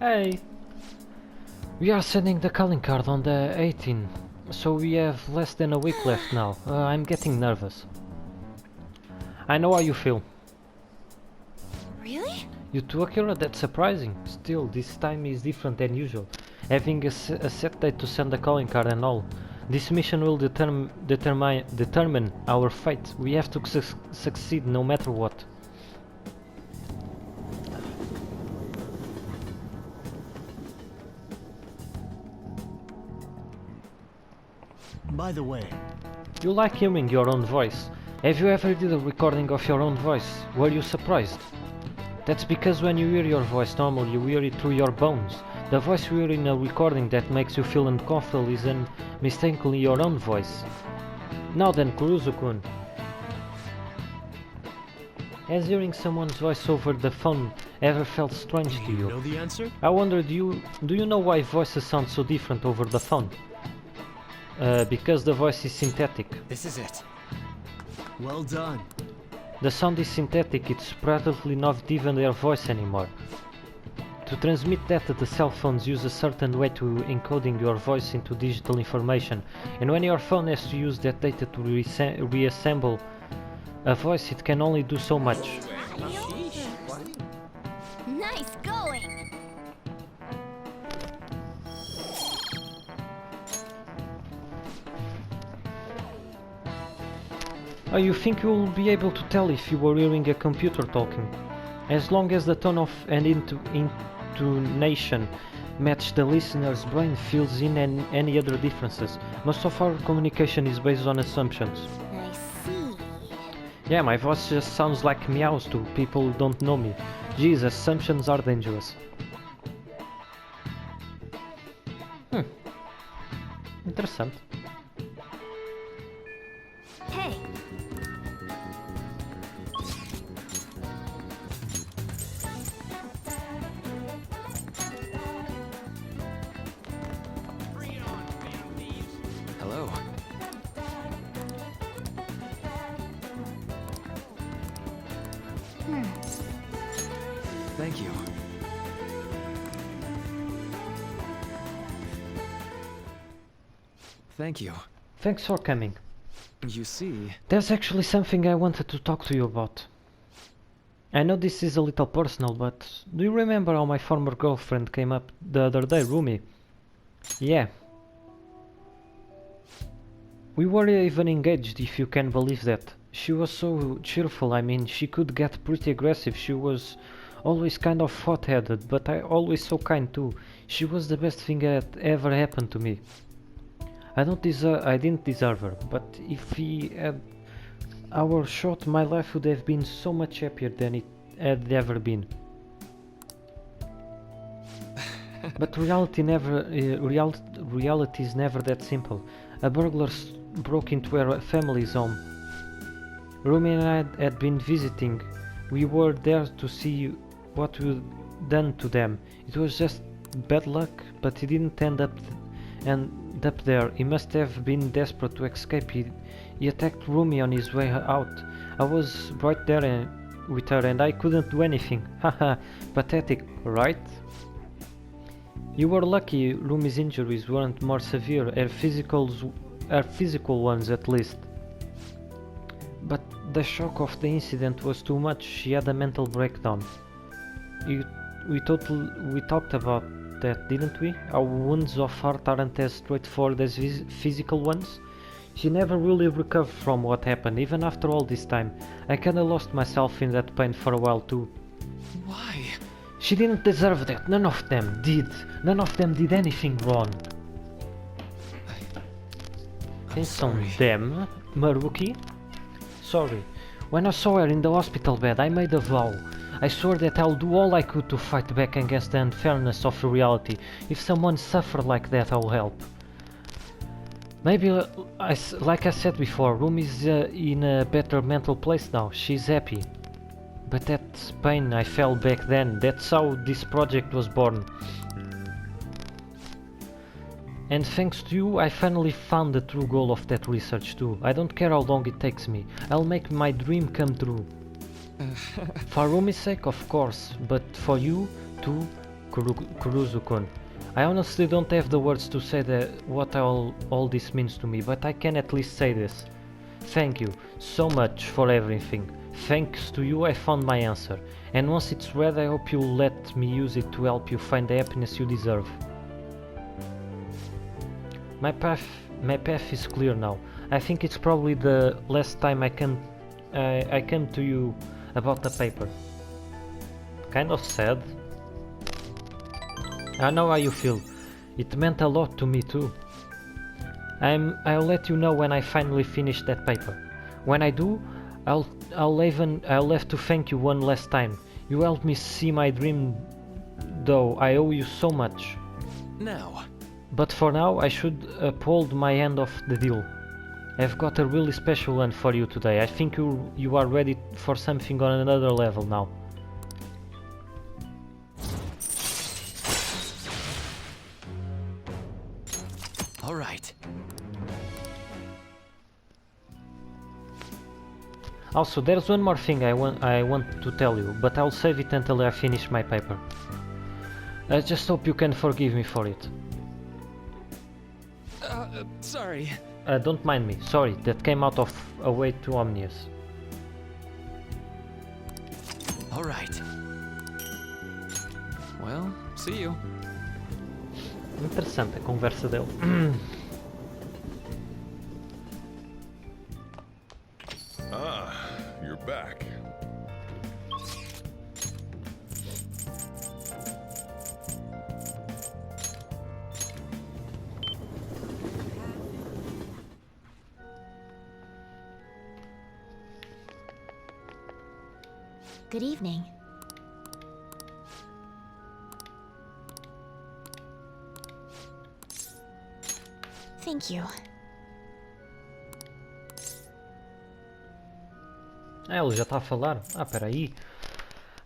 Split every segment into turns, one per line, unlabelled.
Hey! We are sending the calling card on the 18th, so we have less than a week left now. I'm getting nervous. I know how you feel.
Really?
You too accurate? That's surprising. Still, this time is different than usual. Having a set date to send the calling card and all. This mission will determine our fate. We have to succeed no matter what.
By the way,
You like hearing your own voice. Have you ever did a recording of your own voice? Were you surprised? That's because when you hear your voice normally you hear it through your bones. The voice you hear in a recording that makes you feel uncomfortable is mistakenly your own voice. Now then, Kuruzu-kun. Has hearing someone's voice over the phone ever felt strange to
you
you?
know the answer?
I wonder, do you know why voices sound so different over the phone? Because the voice is synthetic.
This is it. Well done.
The sound is synthetic, it's practically not even their voice anymore. To transmit data, the cell phones use a certain way to encoding your voice into digital information, and when your phone has to use that data to reassemble a voice, it can only do so much.
Nice going!
Oh, you think you will be able to tell if you were hearing a computer talking? As long as the tone of and intonation match the listener's brain fills in any other differences. Most of our communication is based on assumptions.
I see.
Yeah, my voice just sounds like meows to people who don't know me. Geez, assumptions are dangerous. Interessant.
Hey,
Hello. Thank you. Thank you.
Thanks for coming.
You see,
There's actually something I wanted to talk to you about. I know this is a little personal, but do you remember how my former girlfriend came up the other day, Rumi? Yeah. We were even engaged, if you can believe that. She was so cheerful, I mean, she could get pretty aggressive. She was always kind of hot-headed, but always so kind too. She was the best thing that ever happened to me. I didn't deserve her, but if we had our shot, my life would have been so much happier than it had ever been. But reality is never that simple. A burglar broke into our family's home. Rumi and I had been visiting. We were there to see what we'd done to them. It was just bad luck, but he didn't end up there. He must have been desperate to escape. He attacked Rumi on his way out. I was right there with her and I couldn't do anything. Haha, pathetic, right? You were lucky Rumi's injuries weren't more severe, her physical ones at least. But the shock of the incident was too much. She had a mental breakdown. We talked about that, didn't we? Our wounds of heart aren't as straightforward as physical ones. She never really recovered from what happened, even after all this time. I kinda lost myself in that pain for a while too.
why?
She didn't deserve that. None of them did. None of them did anything wrong.
I'm
It's on
sorry.
them, Maruki. Sorry. When I saw her in the hospital bed, I made a vow. I swore that I'll do all I could to fight back against the unfairness of reality. If someone suffered like that, I'll help. Maybe, like I said before, Rumi's in a better mental place now. She's happy. But that pain I felt back then, that's how this project was born. And thanks to you, I finally found the true goal of that research too. I don't care how long it takes me. I'll make my dream come true. For Rumi's sake, of course, but for you too, Kuruzu-kun. I honestly don't have the words to say what all this means to me, but I can at least say this. Thank you so much for everything. Thanks to you I found my answer, and once it's read I hope you'll let me use it to help you find the happiness you deserve. My path is clear now. I think it's probably the last time I come to you about the paper. Kind of sad. I know how you feel. It meant a lot to me too. I'll let you know when I finally finish that paper. When I do, I'll have to thank you one last time. You helped me see my dream, though I owe you so much.
Now.
But for now, I should uphold my end of the deal. I've got a really special one for you today. I think you are ready for something on another level now.
All right.
Also, there's one more thing I want to tell you, but I'll save it until I finish my paper. I just hope you can forgive me for it.
Sorry.
Don't mind me. Sorry, that came out of a way too ominous.
All right. Well, see you.
Interessante a conversa dele.
Ah, you're back.
Good evening. Thank you.
Ele já está a falar. Peraí.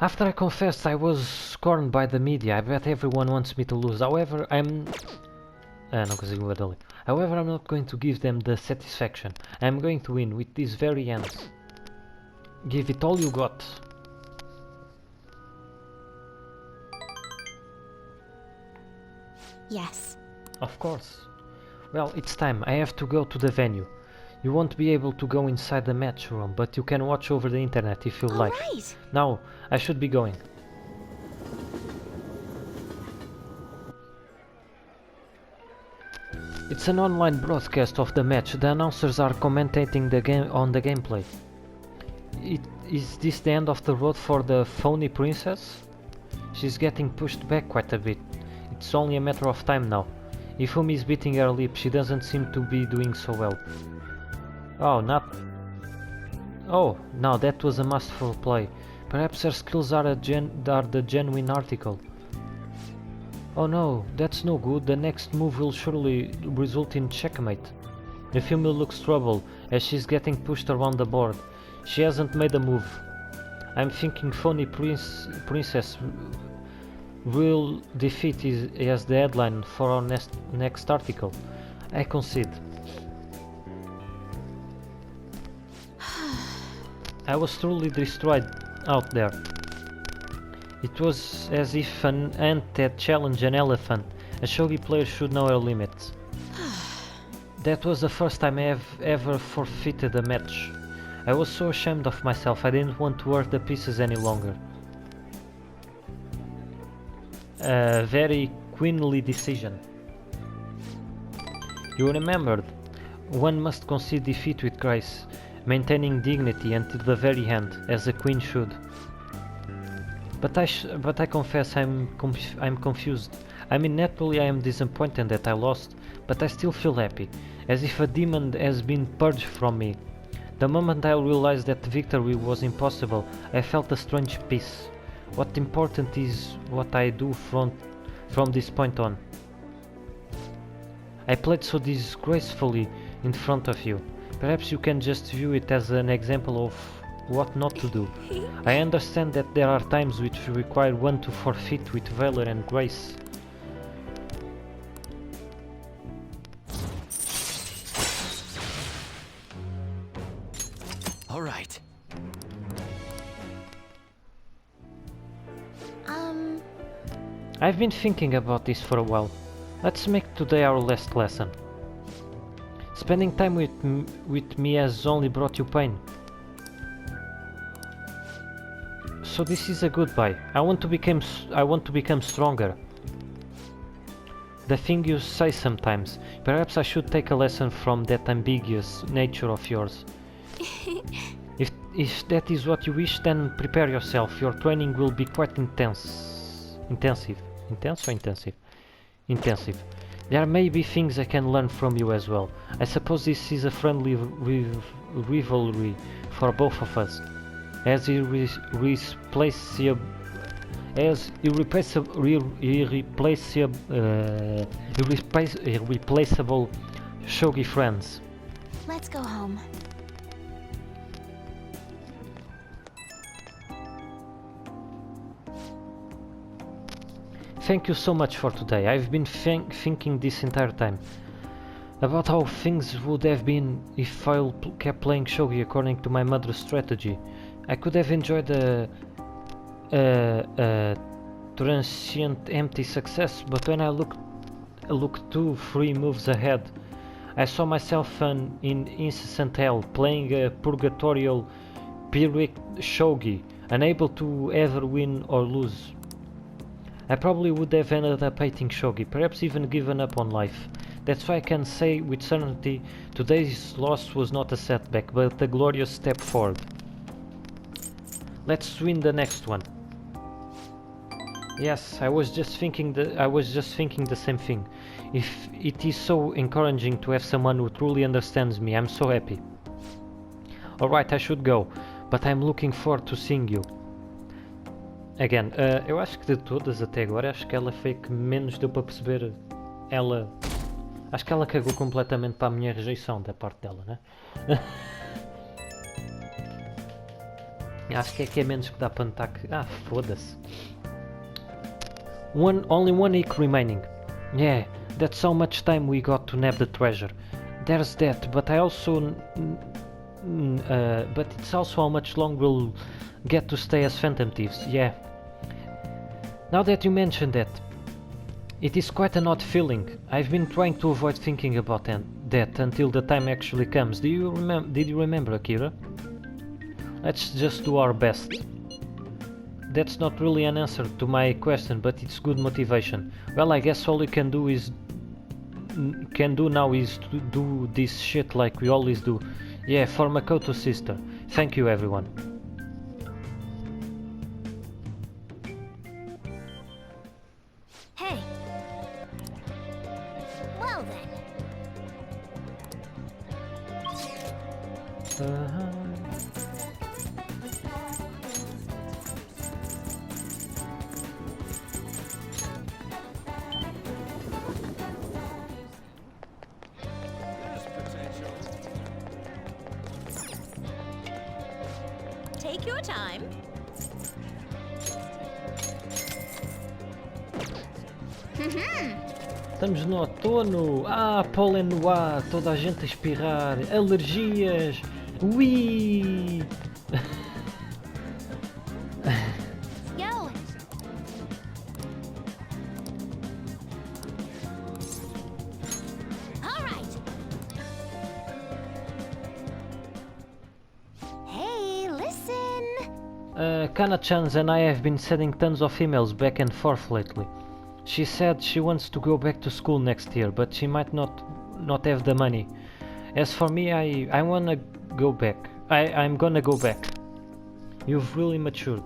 After I confessed I was scorned by the media, I bet everyone wants me to lose. However, não consigo ler dali. However, I'm not going to give them the satisfaction. I'm going to win with these very hands. Give it all you got.
Yes.
Of course. Well, it's time. I have to go to the venue. You won't be able to go inside the match room, but you can watch over the internet if you like.
Right.
Now, I should be going. It's an online broadcast of the match. The announcers are commentating the game on the gameplay. Is this the end of the road for the phony princess? She's getting pushed back quite a bit. It's only a matter of time now. Ifumi is beating her lip. She doesn't seem to be doing so well. Oh, no, that was a masterful play. Perhaps her skills are the genuine article. Oh no, that's no good. The next move will surely result in checkmate. Ifumi looks troubled as she's getting pushed around the board. She hasn't made a move. I'm thinking phony princess will defeat as the headline for our next article. I concede. I was truly destroyed out there. It was as if an ant had challenged an elephant. A shogi player should know her limits. That was the first time I have ever forfeited a match. I was so ashamed of myself. I didn't want to hurt the pieces any longer. A very queenly decision. You remembered, one must concede defeat with grace, maintaining dignity until the very end, as a queen should. But I confess I'm confused. I mean, naturally I am disappointed that I lost, but I still feel happy, as if a demon has been purged from me. The moment I realized that victory was impossible, I felt a strange peace. What important is what I do from this point on. I played so disgracefully in front of you. Perhaps you can just view it as an example of what not to do. I understand that there are times which require one to forfeit with valor and grace.
All right.
I've been thinking about this for a while. Let's make today our last lesson. Spending time with me has only brought you pain. So this is a goodbye. I want to become stronger. The thing you say sometimes. Perhaps I should take a lesson from that ambiguous nature of yours. If that is what you wish, then prepare yourself. Your training will be quite intense. Intensive. Intense or intensive? Intensive. There may be things I can learn from you as well. I suppose this is a friendly rivalry for both of us. As irreplaceable shogi friends.
Let's go home.
Thank you so much for today. I've been thinking this entire time about how things would have been if I kept playing shogi according to my mother's strategy. I could have enjoyed a transient empty success, but when I looked 2-3 moves ahead, I saw myself in incessant hell, playing a purgatorial Pyrrhic shogi, unable to ever win or lose. I probably would have ended up hating shogi, perhaps even given up on life. That's why I can say with certainty today's loss was not a setback, but a glorious step forward. Let's win the next one. Yes, I was just thinking the same thing. If it is so encouraging to have someone who truly understands me, I'm so happy. Alright, I should go, but I'm looking forward to seeing you. Again, eu acho que de todas até agora, acho que ela foi que menos deu para perceber. Acho que ela cagou completamente para a minha rejeição da parte dela, né? Acho que é menos que dá para notar que... Ah, foda-se. Only one week remaining. Yeah, that's how much time we got to nab the treasure. There's that, but I also... but it's also how much longer we'll get to stay as phantom thieves, yeah. Now that you mention that, it is quite an odd feeling. I've been trying to avoid thinking about that until the time actually comes. Did you remember, Akira? Let's just do our best. That's not really an answer to my question, but it's good motivation. Well, I guess all we can do now is to do this shit like we always do. Yeah, for Makoto's sister. Thank you, everyone.
Hey. Well then.
Take your time.
Estamos no outono. Ah, pólen no ar, toda a gente a espirrar. Alergias. Ui!
Yo. All right. Hey, listen.
Kana-chans and I have been sending tons of emails back and forth lately. She said she wants to go back to school next year, but she might not have the money. As for me, I wanna go back. I'm gonna go back. You've really matured.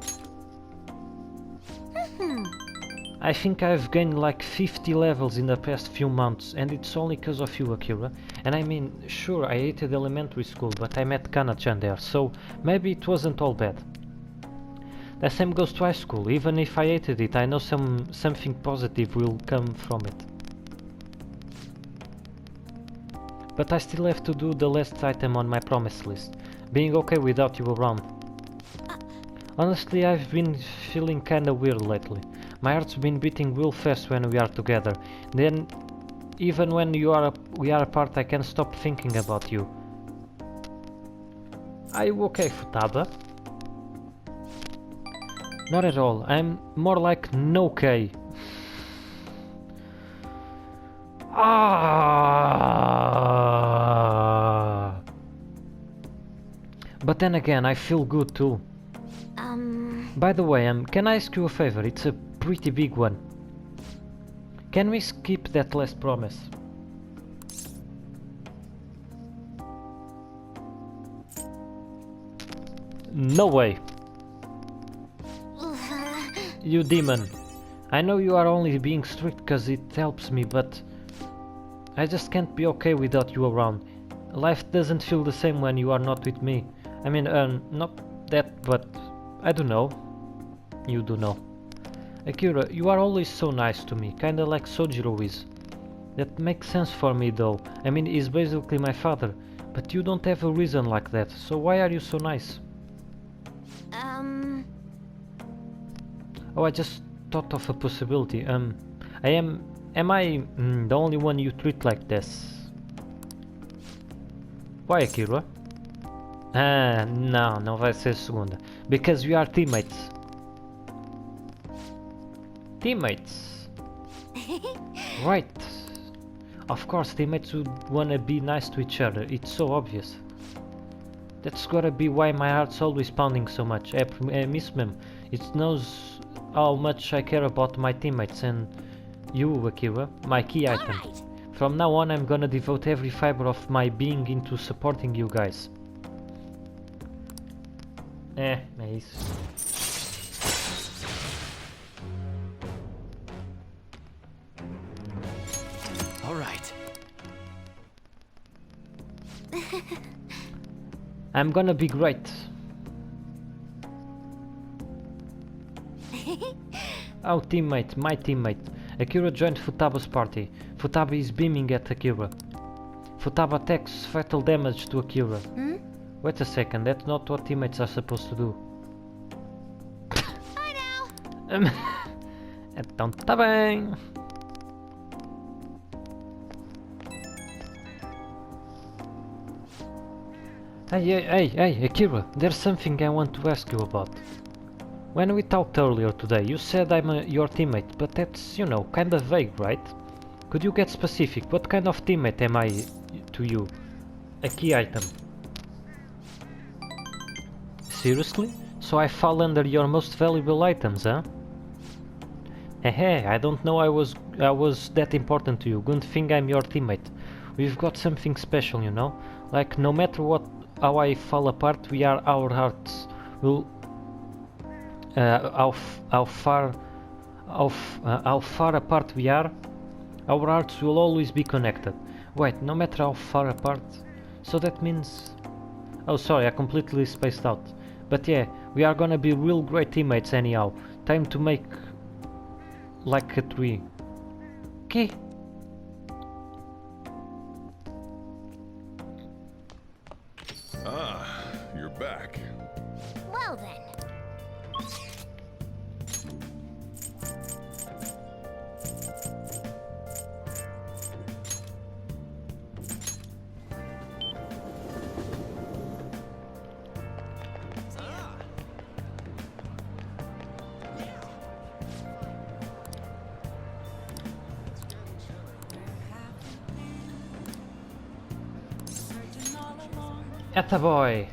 I think I've gained like 50 levels in the past few months, and it's only because of you, Akira. And I mean, sure, I hated elementary school, but I met Kana-chan there, so maybe it wasn't all bad. The same goes to high school. Even if I hated it, I know something positive will come from it. But I still have to do the last item on my promise list. Being okay without you around. Honestly, I've been feeling kinda weird lately. My heart's been beating real fast when we are together. Then, even when we are apart, I can't stop thinking about you. Are you okay, Futaba? Not at all. I'm more like no-okay. Ah! But then again, I feel good too. By the way, can I ask you a favor? It's a pretty big one. Can we skip that last promise? No way. You demon. I know you are only being strict cause it helps me, but I just can't be okay without you around. Life doesn't feel the same when you are not with me. I mean, not that, but I don't know. You do know. Akira, you are always so nice to me, kinda like Sojiro is. That makes sense for me though. I mean, he's basically my father. But you don't have a reason like that, so why are you so nice? Oh, I just thought of a possibility. Am I the only one you treat like this? Why, Akira? Ah, não vai ser segunda. Because we are teammates. Teammates. Right. Of course, teammates would wanna be nice to each other. It's so obvious. That's gotta be why my heart's always pounding so much. I miss them. It knows how much I care about my teammates and you, Akira, my key item.
Alright.
From now on, I'm gonna devote every fiber of my being into supporting you guys. É isso.
All right.
I'm gonna be great. Oh, teammate, my teammate. Akira joined Futaba's party. Futaba is beaming at Akira. Futaba takes fatal damage to Akira. Wait a second, that's not what teammates are supposed to do.
Bye now.
Então tá bem. Hey, Akira, there's something I want to ask you about. When we talked earlier today, you said I'm your teammate, but that's, you know, kinda vague, right? Could you get specific? What kind of teammate am I to you? A key item. Seriously? So I fall under your most valuable items, huh? Hey, I don't know I was that important to you. Good thing I'm your teammate. We've got something special, you know? Like, no matter how I fall apart, our hearts will how far apart we are, our hearts will always be connected. Wait, no matter how far apart? So that means... Oh, sorry, I completely spaced out. But yeah, we are gonna be real great teammates anyhow. Time to make like a tree. Okay.
Ah, you're back.
Well then.
Attaboy!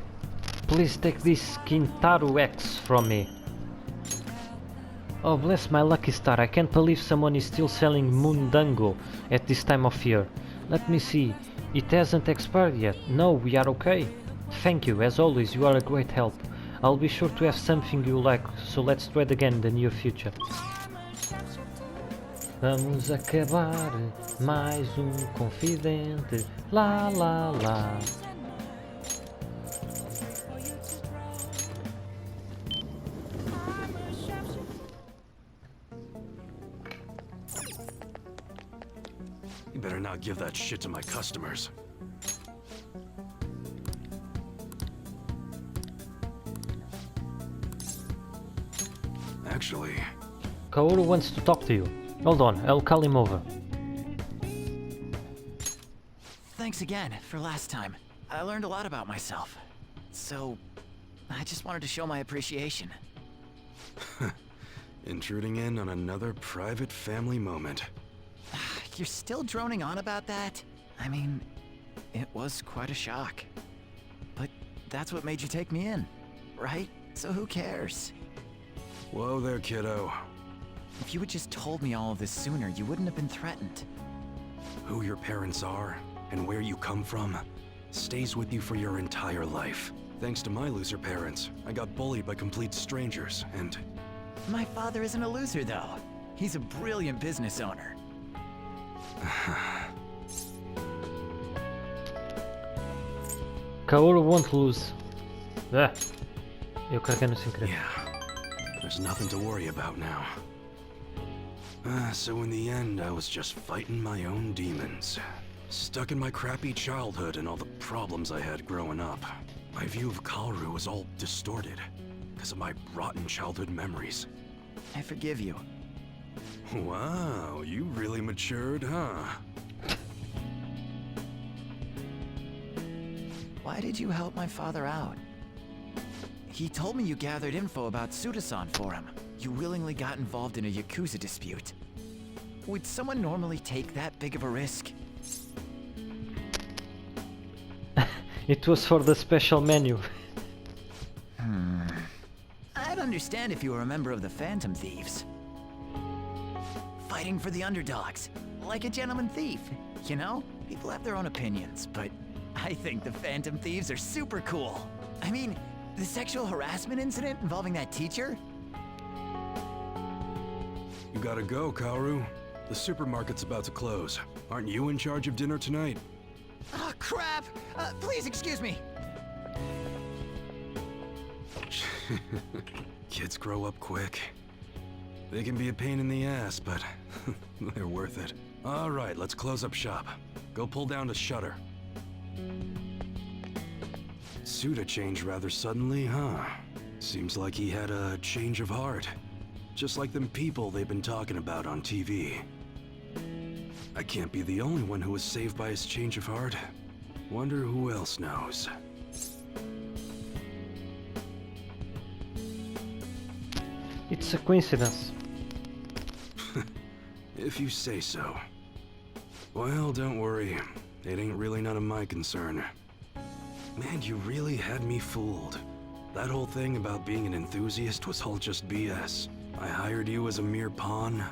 Please take this Kintaru X from me. Oh, bless my lucky star, I can't believe someone is still selling Mundango at this time of year. Let me see, it hasn't expired yet. No, we are okay. Thank you, as always, you are a great help. I'll be sure to have something you like, so let's trade again in the near future. Vamos acabar mais confidente. La la la.
You better not give that shit to my customers. Actually...
Kaoru wants to talk to you. Hold on, I'll call him over.
Thanks again for last time. I learned a lot about myself. So, I just wanted to show my appreciation.
Intruding in on another private family moment.
You're still droning on about that? I mean, it was quite a shock. But that's what made you take me in, right? So who cares?
Whoa there, kiddo.
If you had just told me all of this sooner, you wouldn't have been threatened.
Who your parents are and where you come from stays with you for your entire life. Thanks to my loser parents, I got bullied by complete strangers, and
My father isn't a loser, though. He's a brilliant business owner.
Kaoru won't lose. Ah, eu carreguei no sem querer.
yeah, there's nothing to worry about now. So in the end, I was just fighting my own demons. Stuck in my crappy childhood and all the problems I had growing up. My view of Kaoru was all distorted because of my rotten childhood memories.
I forgive you.
Wow, you really matured, huh?
Why did you help my father out? He told me you gathered info about Suda-san for him. You willingly got involved in a Yakuza dispute. Would someone normally take that big of a risk?
It was for the special menu.
I'd understand if you were a member of the Phantom Thieves. Fighting for the underdogs, like a gentleman thief. You know, people have their own opinions, but I think the Phantom Thieves are super cool. I mean, the sexual harassment incident involving that teacher?
You gotta go, Kaoru. The supermarket's about to close. Aren't you in charge of dinner tonight?
Oh, crap! Please excuse me.
Kids grow up quick. They can be a pain in the ass, but they're worth it. All right, let's close up shop. Go pull down the shutter. Suda changed rather suddenly, huh? Seems like he had a change of heart. Just like them people they've been talking about on TV. I can't be the only one who was saved by his change of heart. Wonder who else knows.
It's a coincidence.
If you say so. Well, don't worry. It ain't really none of my concern. Man, you really had me fooled. That whole thing about being an enthusiast was all just BS. I hired you as a mere pawn,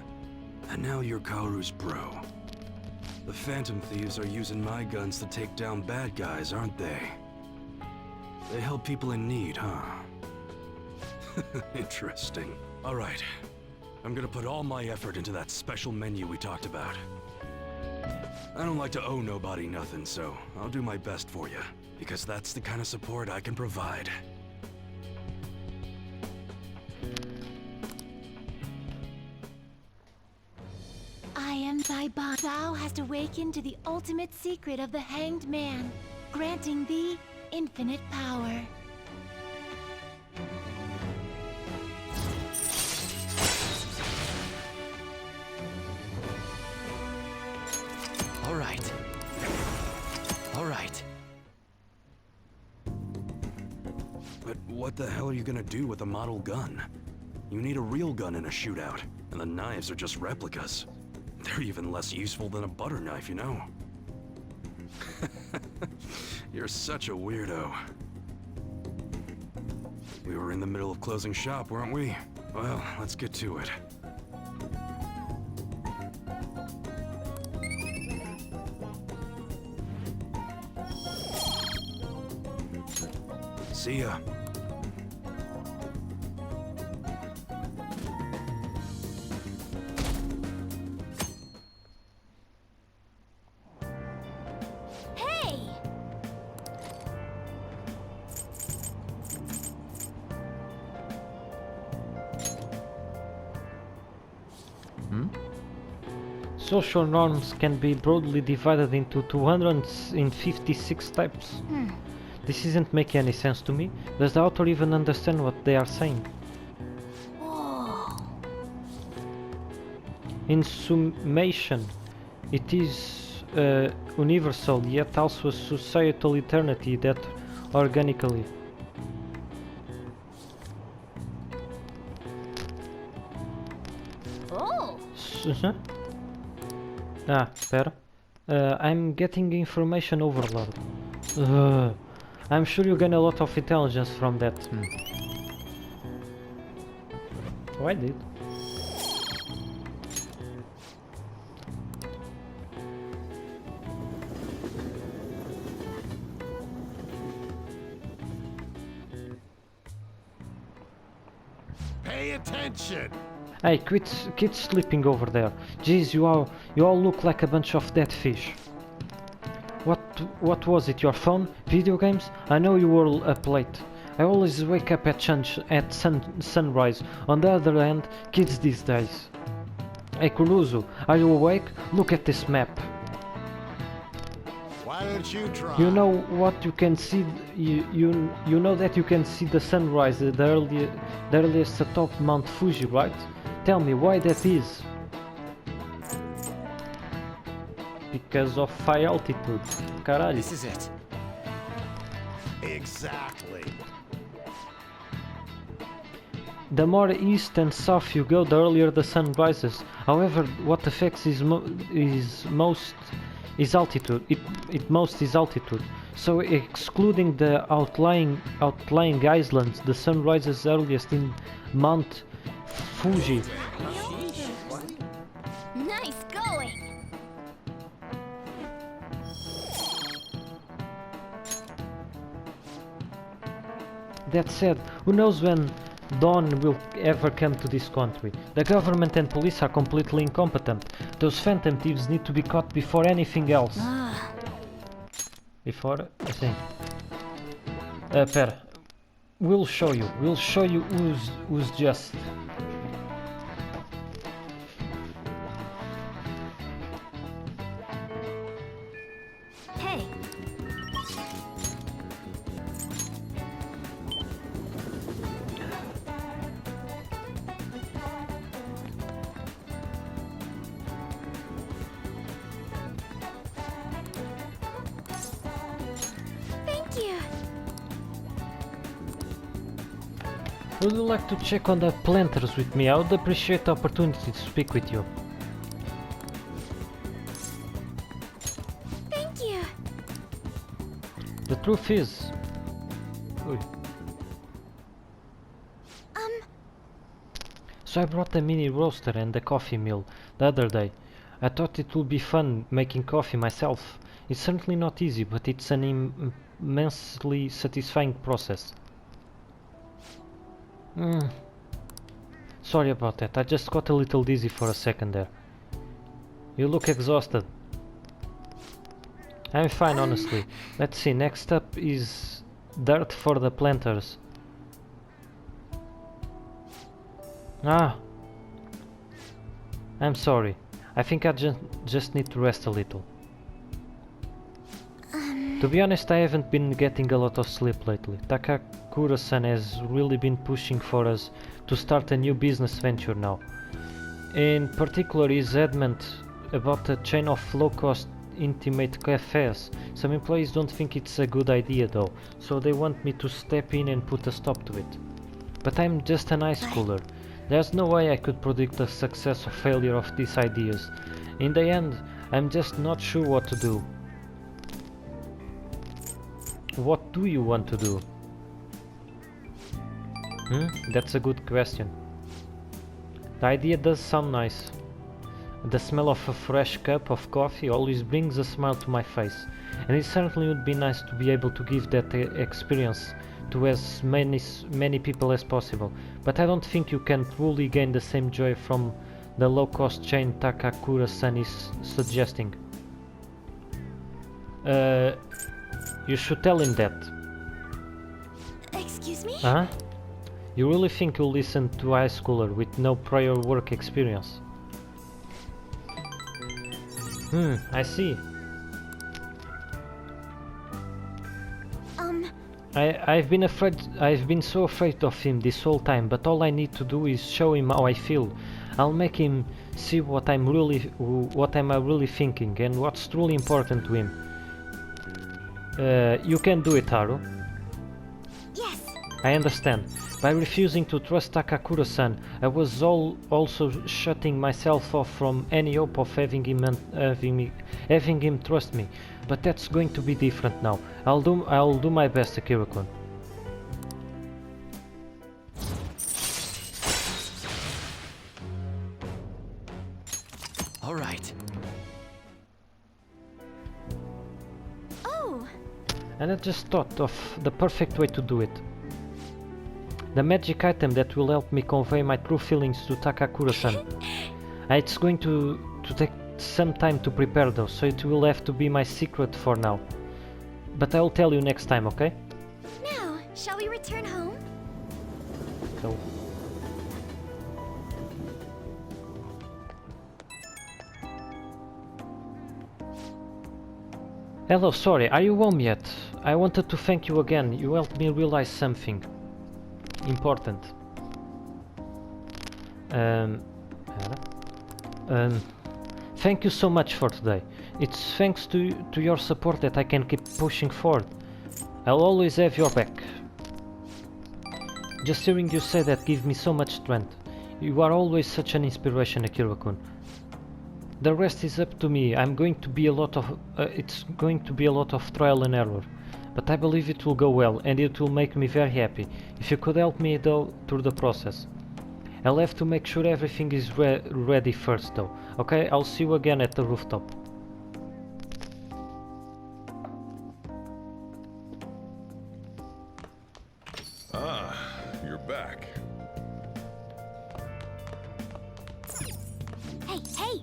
and now you're Kaoru's bro. The Phantom Thieves are using my guns to take down bad guys, aren't they? They help people in need, huh? Interesting. All right. I'm gonna put all my effort into that special menu we talked about. I don't like to owe nobody nothing, so I'll do my best for you, because that's the kind of support I can provide.
I am thy bond. Thou hast awakened to the ultimate secret of the Hanged Man, granting thee infinite power.
All right. All right.
But what the hell are you gonna do with a model gun? You need a real gun in a shootout, and the knives are just replicas. They're even less useful than a butter knife, you know? You're such a weirdo. We were in the middle of closing shop, weren't we? Well, let's get to it. See ya.
Hey!
Social norms can be broadly divided into 256 types. This isn't making any sense to me. Does the author even understand what they are saying?
Whoa.
In summation, it is universal yet also a societal eternity that organically
Oh.
Ah, espera. I'm getting information overload. I'm sure you gain a lot of intelligence from that. Oh, I did.
Pay attention!
Hey, quit sleeping over there. Jeez, you all look like a bunch of dead fish. What was it? Your phone? Video games? I know you were up late. I always wake up at sunrise. On the other hand, kids these days. Hey Kuruzu, are you awake? Look at this map.
Why don't you try?
You know what you can see. You know that you can see the sunrise, the earliest atop Mount Fuji, right? Tell me why that is. Because of high altitude. Caralho.
This is it.
Exactly.
The more east and south you go, the earlier the sun rises. However, what affects is most altitude. It most is altitude. So, excluding the outlying islands, the sun rises earliest in Mount Fuji.
Nice going!
That said, who knows when dawn will ever come to this country? The government and police are completely incompetent. Those phantom thieves need to be caught before anything else. Before, assim. Pera. We'll show you who's just.
Hey, thank you!
Would you like to check on the planters with me? I would appreciate the opportunity to speak with you.
Thank you!
The truth is... Ui. So I brought a mini roaster and a coffee mill the other day. I thought it would be fun making coffee myself. It's certainly not easy, but it's an immensely satisfying process. Sorry about that, I just got a little dizzy for a second there. You look exhausted. I'm fine, honestly. Let's see, next up is dirt for the planters. Ah, I'm sorry. I think I just need to rest a little. To be honest, I haven't been getting a lot of sleep lately. Takakura-san has really been pushing for us to start a new business venture now. In particular, he's adamant about a chain of low-cost intimate cafes. Some employees don't think it's a good idea though, so they want me to step in and put a stop to it. But I'm just an high schooler. There's no way I could predict the success or failure of these ideas. In the end, I'm just not sure what to do. What do you want to do? That's a good question. The idea does sound nice. The smell of a fresh cup of coffee always brings a smile to my face, and it certainly would be nice to be able to give that experience to as many people as possible. But I don't think you can truly gain the same joy from the low-cost chain Takakura-san is suggesting. You should tell him that.
Excuse me?
Huh? You really think you'll listen to a high schooler with no prior work experience? I see. I've been so afraid of him this whole time, but all I need to do is show him how I feel. I'll make him see what I'm really thinking and what's truly important to him. You can do it, Haru.
Yes!
I understand. By refusing to trust Takakura-san, I was also shutting myself off from any hope of having him trust me. But that's going to be different now. I'll do my best, Akira-kun.
All right.
Oh,
And I just thought of the perfect way to do it. The magic item that will help me convey my true feelings to Takakura-san. It's going to take some time to prepare though, so it will have to be my secret for now. But I'll tell you next time, okay?
now, shall we return home?
So... Hello, sorry, are you home yet? I wanted to thank you again, you helped me realize something important. Thank you so much for today. It's thanks to your support that I can keep pushing forward. I'll always have your back. Just hearing you say that gives me so much strength. You are always such an inspiration, Akira-kun. The rest is up to me. It's going to be a lot of trial and error. But I believe it will go well and it will make me very happy. If you could help me though through the process. I'll have to make sure everything is ready first though. Okay, I'll see you again at the rooftop.
Ah, you're back.
Hey, hey!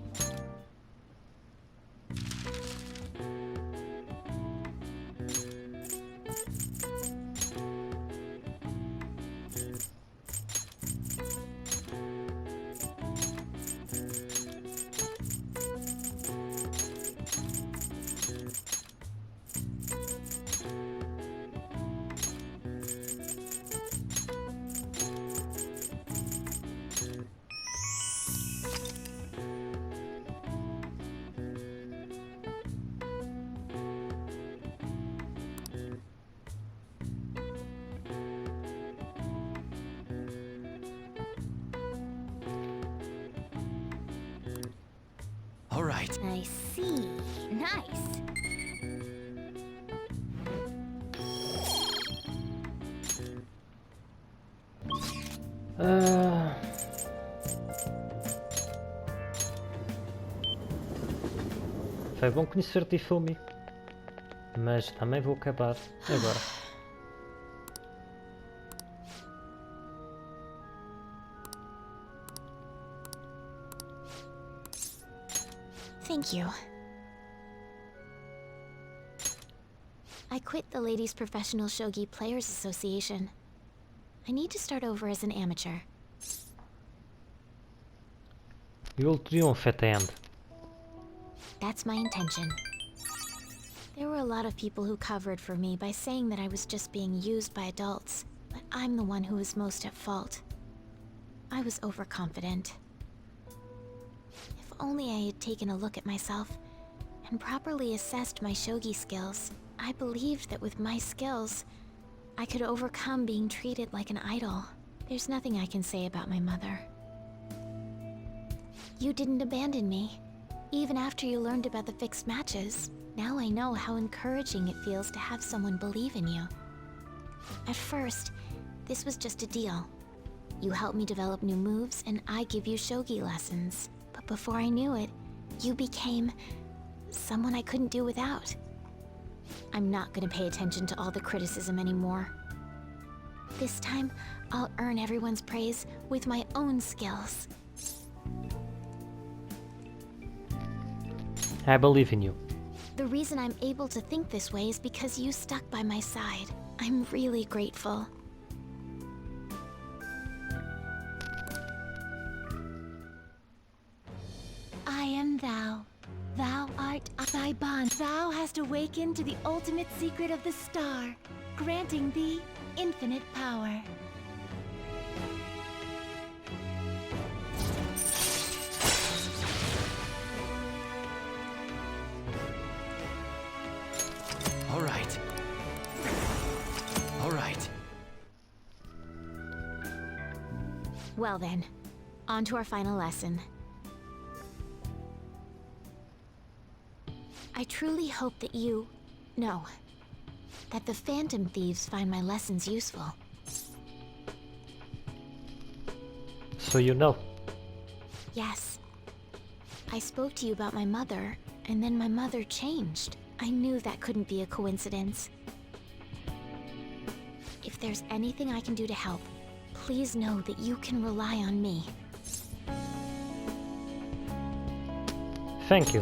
All right.
I see. Nice.
Foi bom conhecer-te, Fumi. Mas também vou acabar agora.
Thank you. I quit the Ladies Professional Shogi Players Association. I need to start over as an amateur.
You'll triumph at the end.
That's my intention. There were a lot of people who covered for me by saying that I was just being used by adults, but I'm the one who was most at fault. I was overconfident. If only I had taken a look at myself and properly assessed my shogi skills, I believed that with my skills, I could overcome being treated like an idol. There's nothing I can say about my mother. You didn't abandon me, even after you learned about the fixed matches. Now I know how encouraging it feels to have someone believe in you. At first, this was just a deal. You help me develop new moves, and I give you shogi lessons. But before I knew it, you became someone I couldn't do without. I'm not gonna pay attention to all the criticism anymore. This time, I'll earn everyone's praise with my own skills.
I believe in you.
The reason I'm able to think this way is because you stuck by my side. I'm really grateful. I am thou. Thou art thy bond. Thou hast awakened to the ultimate secret of the star, granting thee infinite power.
All right. All right.
Well then, on to our final lesson. I truly hope that that the Phantom Thieves find my lessons useful.
So you know.
Yes. I spoke to you about my mother, and then my mother changed. I knew that couldn't be a coincidence. If there's anything I can do to help, please know that you can rely on me.
Thank you.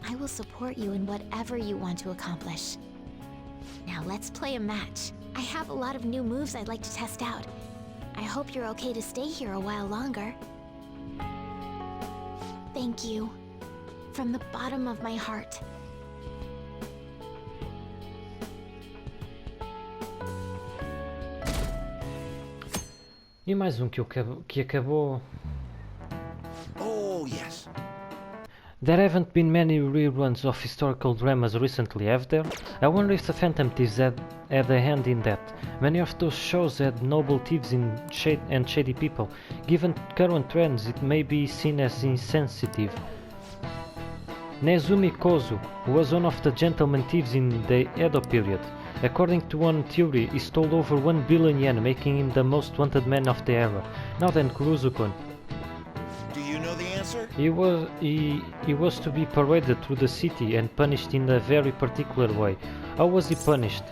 I will support you in whatever you want to accomplish. Now let's play a match. I have a lot of new moves I'd like to test out. I hope you're okay to stay here a while longer. Thank you. From the bottom of my heart.
E mais um que acabou.
Oh, yes.
There haven't been many reruns of historical dramas recently, have there? I wonder if the Phantom Thieves had a hand in that. Many of those shows had noble thieves and shady people. Given current trends, it may be seen as insensitive. Nezumi Kozu was one of the gentleman thieves in the Edo period. According to one theory, he stole over 1 billion yen, making him the most wanted man of the era. Now then, Kuruzu-kun.
Do you know the answer?
He was to be paraded through the city and punished in a very particular way. How was he punished?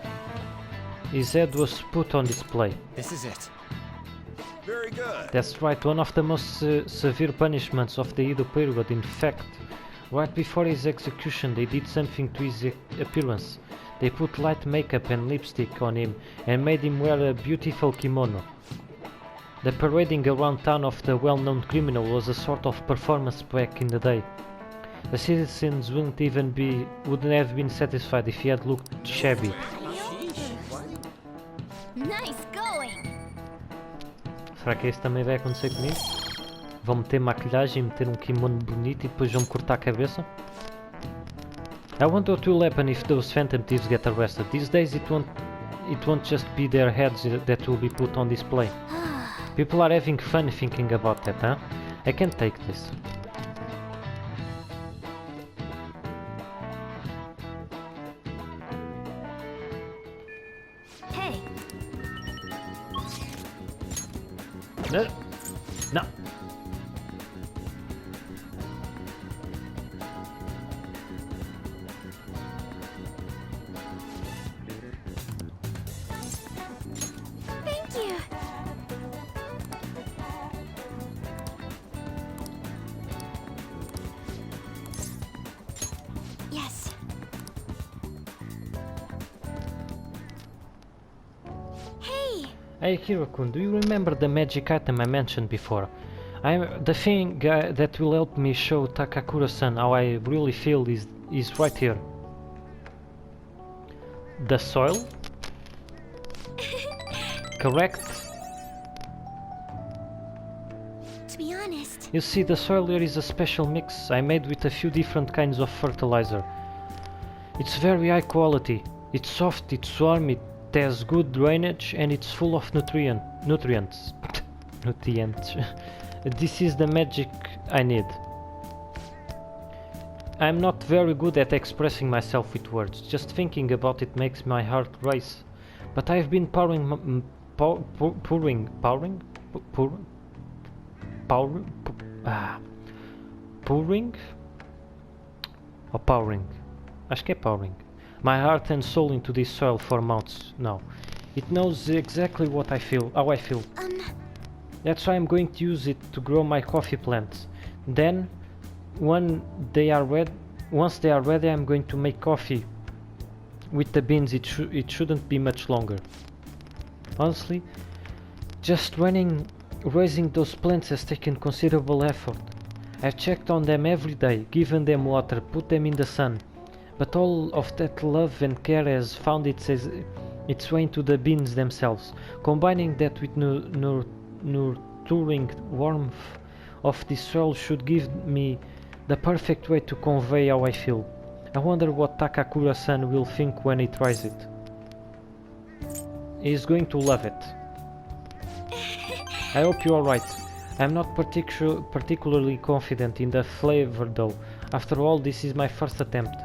His head was put on display.
This is it.
Very good.
That's right, one of the most severe punishments of the Edo period. In fact, right before his execution, they did something to his appearance. They put light makeup and lipstick on him and made him wear a beautiful kimono. The parading around town of the well-known criminal was a sort of performance back in the day. The citizens wouldn't have been satisfied if he had looked shabby.
Nice going!
Será que isso também vai acontecer comigo? Vão meter maquilhagem, meter um kimono bonito e depois vão-me cortar a cabeça? I wonder what will happen if those Phantom Thieves get arrested. These days it won't just be their heads that will be put on display. People are having fun thinking about that, huh? I can't take this.
Hey!
No! No!
Thank you! Yes. Hey!
Hey Hiro-kun, do you remember the magic item I mentioned before? The thing that will help me show Takakura-san how I really feel is right here. The soil? Correct?
To be honest,
You see, the soil here is a special mix I made with a few different kinds of fertilizer. It's very high quality. It's soft, it's warm, it has good drainage, and it's full of nutrients. Nutrients. This is the magic I need. I'm not very good at expressing myself with words. Just thinking about it makes my heart race. But I've been pouring acho que é powering my heart and soul into this soil for months now. It knows exactly what I feel, how I feel. That's why I'm going to use it to grow my coffee plants. Then once they are ready, I'm going to make coffee with the beans. It shouldn't be much longer. Honestly, just raising those plants has taken considerable effort. I've checked on them every day, given them water, put them in the sun. But all of that love and care has found its way into the beans themselves. Combining that with nurturing warmth of this soil should give me the perfect way to convey how I feel. I wonder what Takakura-san will think when he tries it. He's going to love it. I hope you are right. I'm not particularly confident in the flavor though. After all, this is my first attempt.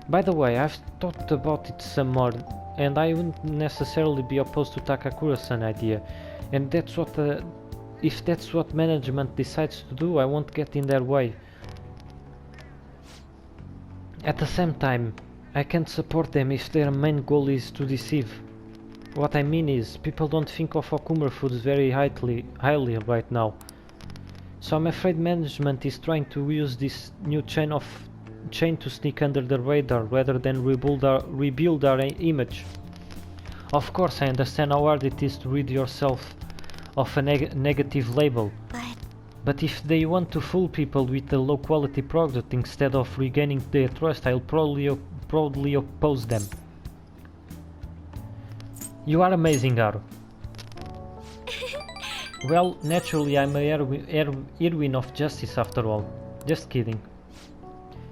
By the way, I've thought about it some more, and I wouldn't necessarily be opposed to Takakura-san idea. And if that's what management decides to do, I won't get in their way. At the same time, I can't support them if their main goal is to deceive. What I mean is, people don't think of Okumura Foods very highly right now. So I'm afraid management is trying to use this new chain to sneak under the radar rather than rebuild our image. Of course, I understand how hard it is to rid yourself of a negative label. But if they want to fool people with a low quality product instead of regaining their trust, I'll proudly oppose them. You are amazing, Haru. Well, naturally I'm a heroine of justice after all. Just kidding.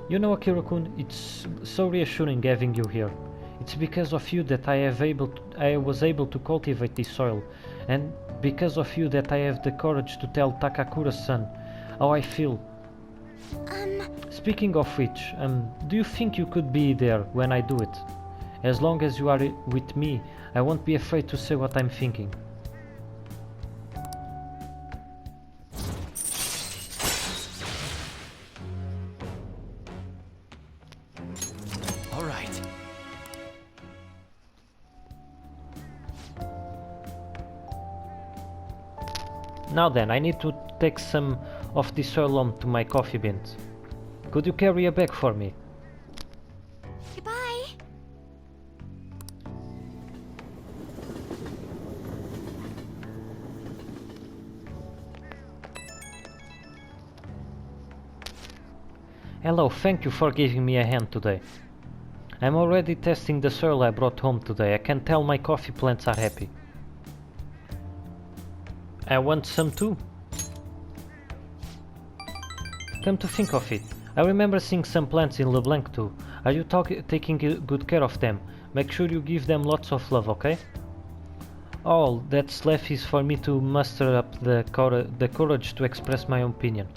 You know, Akira-kun, it's so reassuring having you here. It's because of you that I was able to cultivate this soil, and because of you that I have the courage to tell Takakura-san how I feel. Speaking of which, do you think you could be there when I do it? As long as you are with me, I won't be afraid to say what I'm thinking.
All right.
Now then, I need to take some of this soil home to my coffee beans. Could you carry a bag for me?
Goodbye.
Hello, thank you for giving me a hand today. I'm already testing the soil I brought home today. I can tell my coffee plants are happy. I want some too. Come to think of it, I remember seeing some plants in LeBlanc too. Are you taking good care of them? Make sure you give them lots of love, okay? All that's left is for me to muster up the courage to express my opinion.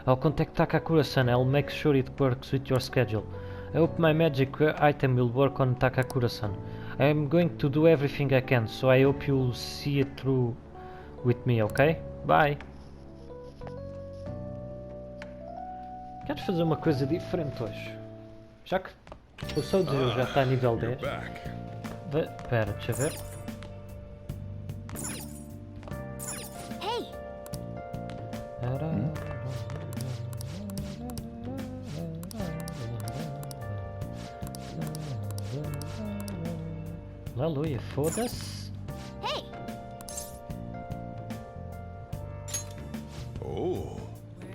I'll contact Takakura-san. I'll make sure it works with your schedule. I hope my magic item will work on Takakura-san. I am going to do everything I can, so I hope you'll see it through with me, ok? Bye! Queres fazer uma coisa diferente hoje? Já que o Soldier já está a nível 10. Pera, deixa eu ver.
Hey!
Aleluia, foda-se.
Hey!
Oh.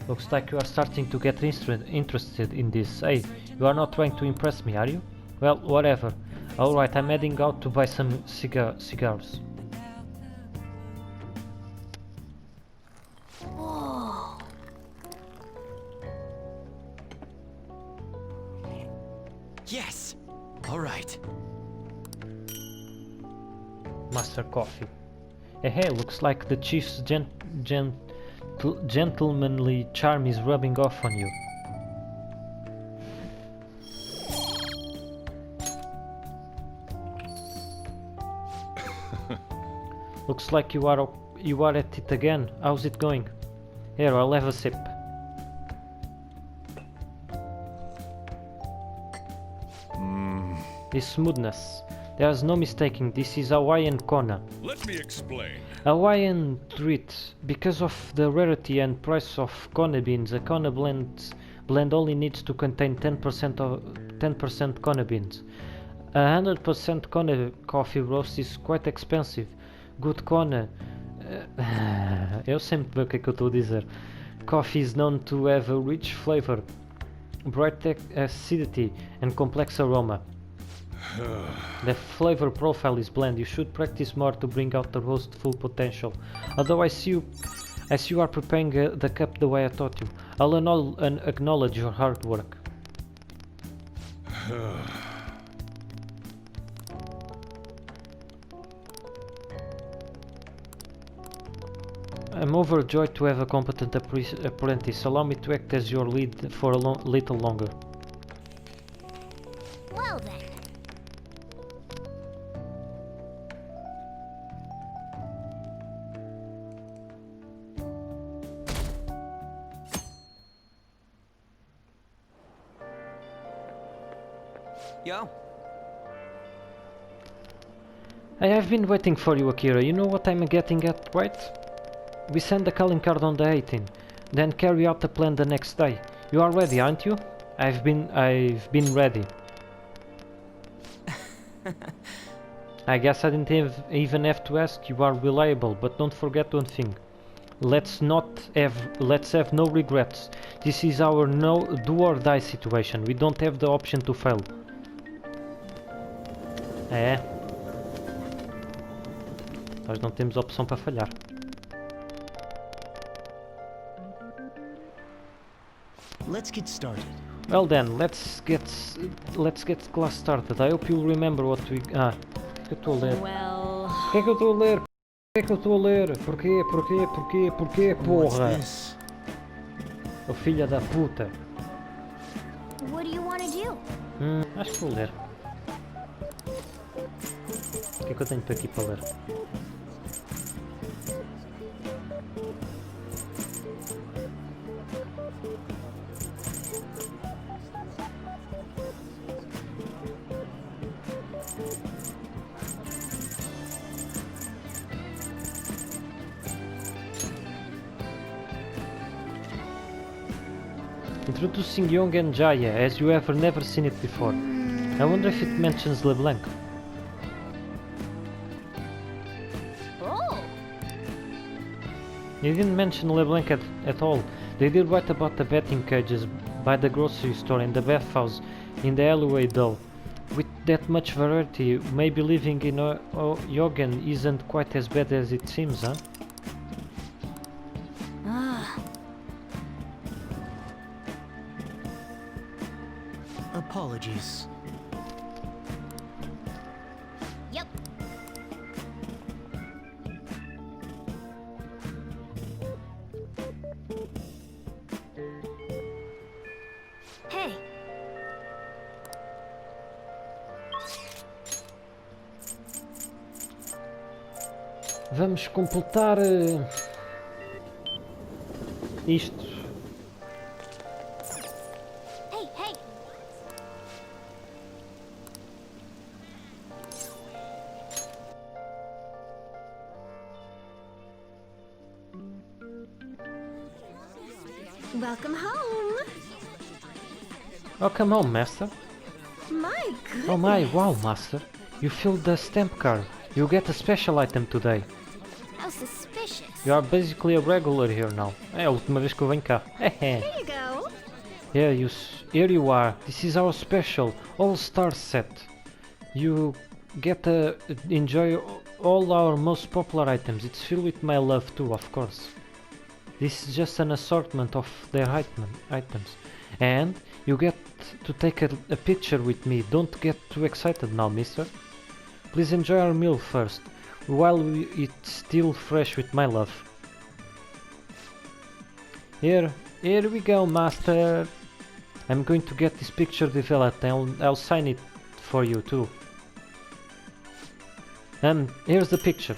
Looks like you are starting to get interested in this. Hey, you are not trying to impress me, are you? Well, whatever. Alright, I'm heading out to buy some cigars.
Whoa!
Yes! Alright.
Master Coffee. Hey, looks like the chief's gentlemanly charm is rubbing off on you. Looks like you are at it again. How's it going? Here, I'll have a sip. This smoothness. There's no mistaking, this is Hawaiian Kona.
Let me explain.
Hawaiian treat. Because of the rarity and price of Kona beans, a Kona blend only needs to contain 10% Kona beans. 100% Kona coffee roast is quite expensive. Good Kona... eu sempre vejo o que é que eu estou a dizer. Coffee is known to have a rich flavor, bright acidity and complex aroma. The flavor profile is bland. You should practice more to bring out the roast's full potential. Otherwise, as you are preparing the cup the way I taught you, I'll acknowledge your hard work. I'm overjoyed to have a competent apprentice. Allow me to act as your lead for a little longer.
Well then.
Yo.
I have been waiting for you, Akira. You know what I'm getting at, right? We send the calling card on the 18th, then carry out the plan the next day. You are ready, aren't you? I've been ready. I guess I didn't even have to ask. You are reliable, but don't forget one thing. Let's have no regrets. This is our do or die situation. We don't have the option to fail. É. Nós não temos opção para falhar.
Let's get started.
Well then, let's get class started. I hope you'll remember what we... Ah, o que eu estou a ler?
Well,
Porquê que eu estou a ler? Porquê que eu estou a ler? Porquê,
What's
porra?
this?
Ô filha da puta.
What do you want to do?
Acho que vou ler. O que é que eu tenho para aqui para ler? Introducing Young and Jaya as you have never seen it before. I wonder if it mentions LeBlanc.
Oh,
They didn't mention LeBlanc at all. They did write about the betting cages by the grocery store and the bathhouse in the alleyway though. With that much variety, maybe living in Yogen isn't quite as bad as it seems, huh?
Apologies.
yep. Hey,
Vamos completar isto.
hey, hey. Welcome home.
Welcome home, master.
My goodness.
Oh my, wow, master. You filled the stamp card. You get a special item today.
How suspicious.
You are basically a regular here now. É a última vez que eu venho cá.
Here you go.
Here you are. This is our special all-star set. You get to enjoy all our most popular items. It's filled with my love too, of course. This is just an assortment of their items. And you get to take a picture with me. Don't get too excited now, mister. Please enjoy our meal first, while it's still fresh with my love. Here we go, master. I'm going to get this picture developed and I'll sign it for you too. And here's the picture.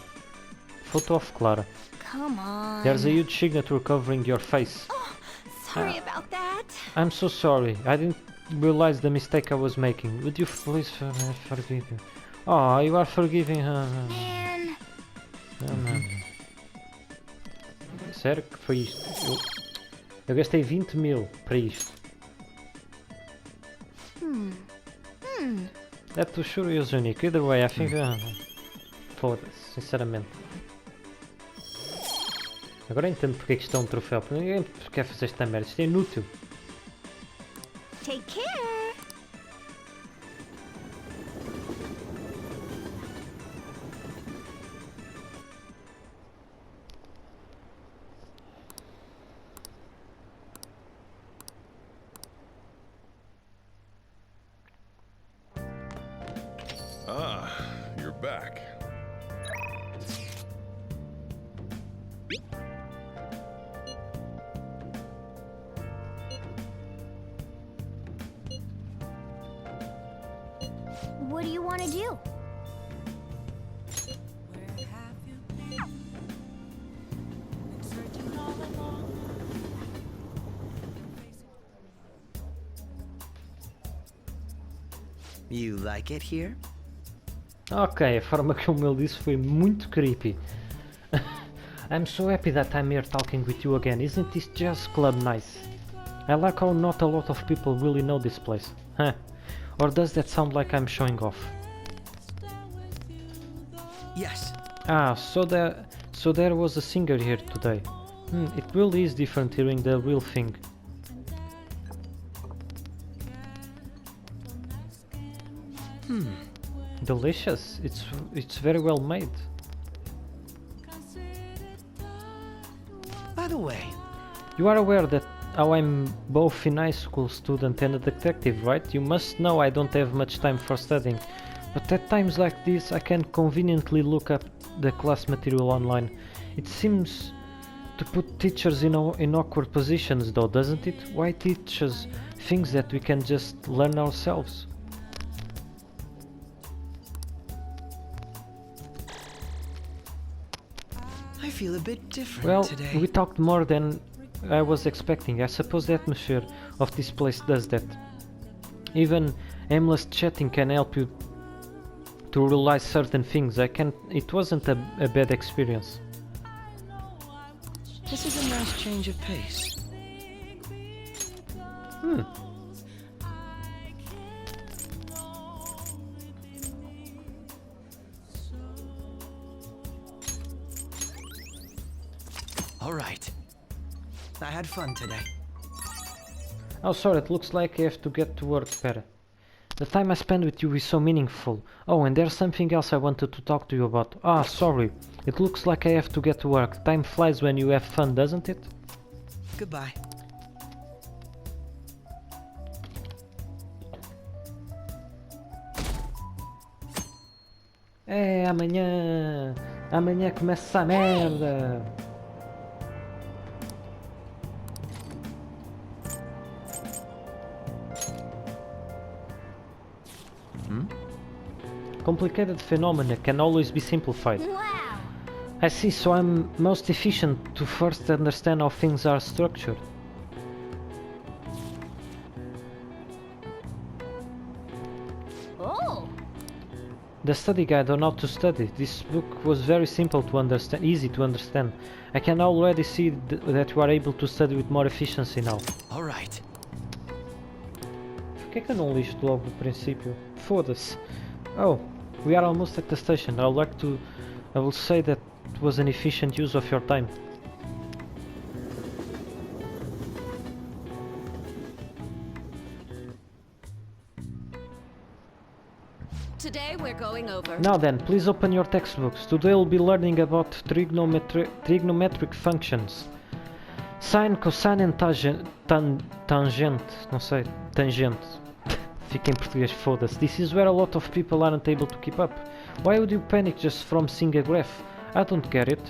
Photo of Clara.
Come on.
There's a huge signature covering your face.
Oh, sorry about that.
I'm so sorry. I didn't realize the mistake I was making. Would you please forgive me? Oh, you are forgiving her.
Man.
Sério que foi isto? Eu gastei 20 mil para isto. That was sure is unique. Either way, I think... Foda-se, sinceramente. Agora entendo porque é que isto é um troféu. Porque ninguém quer fazer esta merda. Isto é inútil.
Take care.
Ah, you're back.
wanted you.
You like it here?
Ok, a forma como ele disse foi muito creepy. I'm so happy that I'm here talking with you again. Isn't this jazz club nice? I like how not a lot of people really know this place. Huh? Or does that sound like I'm showing off?
Yes.
Ah, so there was a singer here today. It really is different hearing the real thing. Delicious. It's very well made.
By the way,
You are aware that how I'm both a high school student and a detective, right? You must know I don't have much time for studying. But at times like this I can conveniently look up the class material online. It seems to put teachers in awkward positions though, doesn't it? Why teach us things that we can just learn ourselves?
I feel a bit different
Well,
today.
we talked more than I was expecting. I suppose the atmosphere of this place does that. Even aimless chatting can help you to realize certain things. It wasn't a bad experience.
This is a nice change of pace. All right. I had fun today.
Oh, sorry, it looks like I have to get to work, Pera. The time I spent with you is so meaningful. Oh, and there's something else I wanted to talk to you about. Ah, sorry. It looks like I have to get to work. Time flies when you have fun, doesn't it?
Goodbye.
É, amanhã! Amanhã começa essa merda! Complicated phenomena can always be simplified.
Wow.
I see, so I'm most efficient to first understand how things are structured.
Oh.
The study guide on how to study. This book was very simple to understand, easy to understand. I can already see that you are able to study with more efficiency now.
All right.
Por que eu não li isto logo do princípio? Foda-se. Oh, we are almost at the station. I will say that it was an efficient use of your time.
Today we're going over.
Now then, please open your textbooks. Today we'll be learning about trigonometric functions. Sine, cosine and tangent. Não sei, tangente. Fica em português, foda-se. This is where a lot of people aren't able to keep up. Why would you panic just from seeing a graph? I don't get it.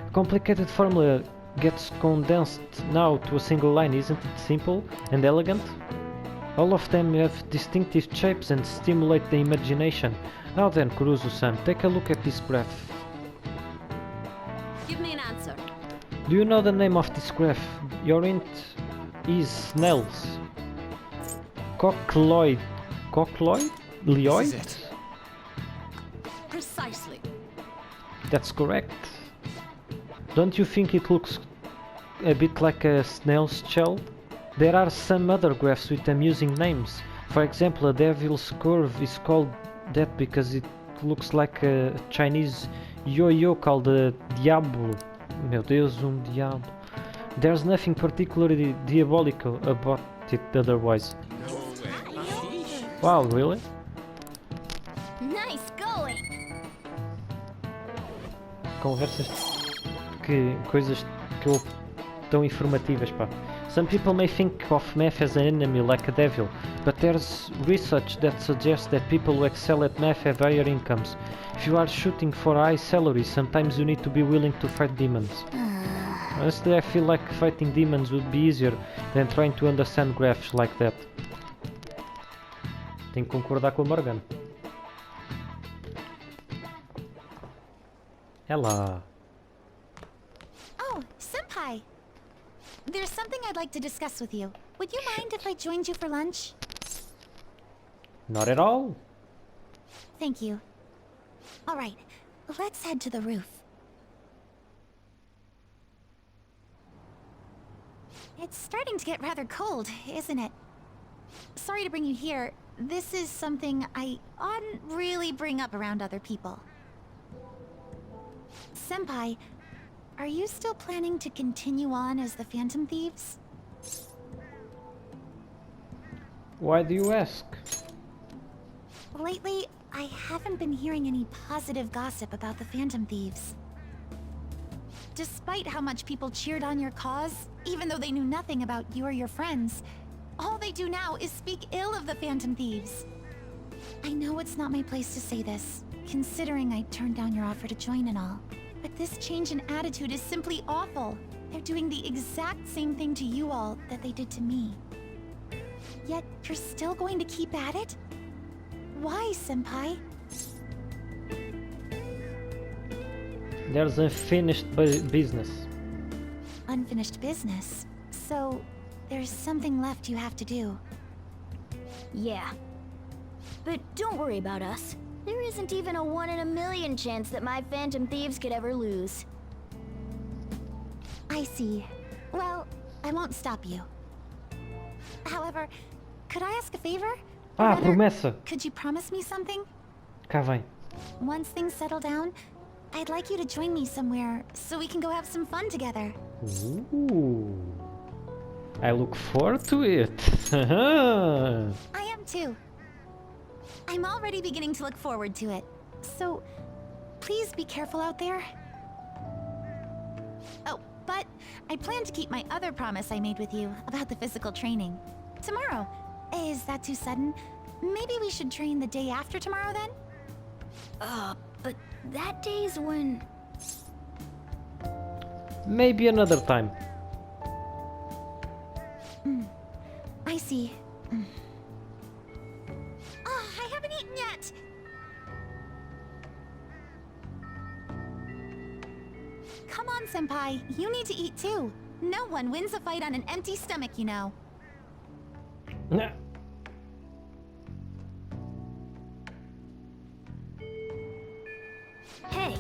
A complicated formula gets condensed now to a single line, isn't it simple and elegant? All of them have distinctive shapes and stimulate the imagination. Now then, Kuruzu-san, take a look at this graph.
Give me an answer.
Do you know the name of this graph? Your hint is snails. Cochloid. Cochloid?
This
Lioid?
is it.
Precisely.
That's correct. Don't you think it looks a bit like a snail's shell? There are some other graphs with amusing names. For example, a devil's curve is called that because it looks like a Chinese yo-yo called a diablo. Meu Deus, diablo. There's nothing particularly diabolical about it otherwise. Wow, really?
Nice going.
Conversas coisas que eu tão informativas, pá. Some people may think of math as an enemy like a devil, but there's research that suggests that people who excel at math have higher incomes. If you are shooting for high salaries, sometimes you need to be willing to fight demons. Honestly, I feel like fighting demons would be easier than trying to understand graphs like that. Tenho que concordar com a Morgana. Ela.
Oh, Senpai! There's something I'd like to discuss with you. Would you mind if I joined you for lunch?
Not at all.
Thank you. Alright, let's head to the roof. It's starting to get rather cold, isn't it? Sorry to bring you here. This is something I oughtn't really bring up around other people. Senpai, are you still planning to continue on as the Phantom Thieves?
Why do you ask?
Lately, I haven't been hearing any positive gossip about the Phantom Thieves. Despite how much people cheered on your cause, even though they knew nothing about you or your friends, all they do now is speak ill of the Phantom Thieves. I know it's not my place to say this, considering I turned down your offer to join and all. But this change in attitude is simply awful. They're doing the exact same thing to you all that they did to me. Yet, you're still going to keep at it? Why, Senpai?
There's unfinished business.
Unfinished business. So, there's something left you have to do.
Yeah. But don't worry about us. There isn't even a 1 in a million chance that my Phantom Thieves could ever lose.
I see. Well, I won't stop you. However, could I ask a favor? Or
Ah,
rather,
promessa.
could you promise me something?
Cá vem.
Once things settle down, I'd like you to join me somewhere so we can go have some fun together.
Ooh. I look forward to it.
I am too. I'm already beginning to look forward to it. So, please be careful out there. Oh, but I plan to keep my other promise I made with you about the physical training. Tomorrow. Is that too sudden? Maybe we should train the day after tomorrow then?
But that day's when...
Maybe another time.
I see. Oh, I haven't eaten yet! Come on, Senpai. You need to eat too. No one wins a fight on an empty stomach, you know.
Nah.
Hey!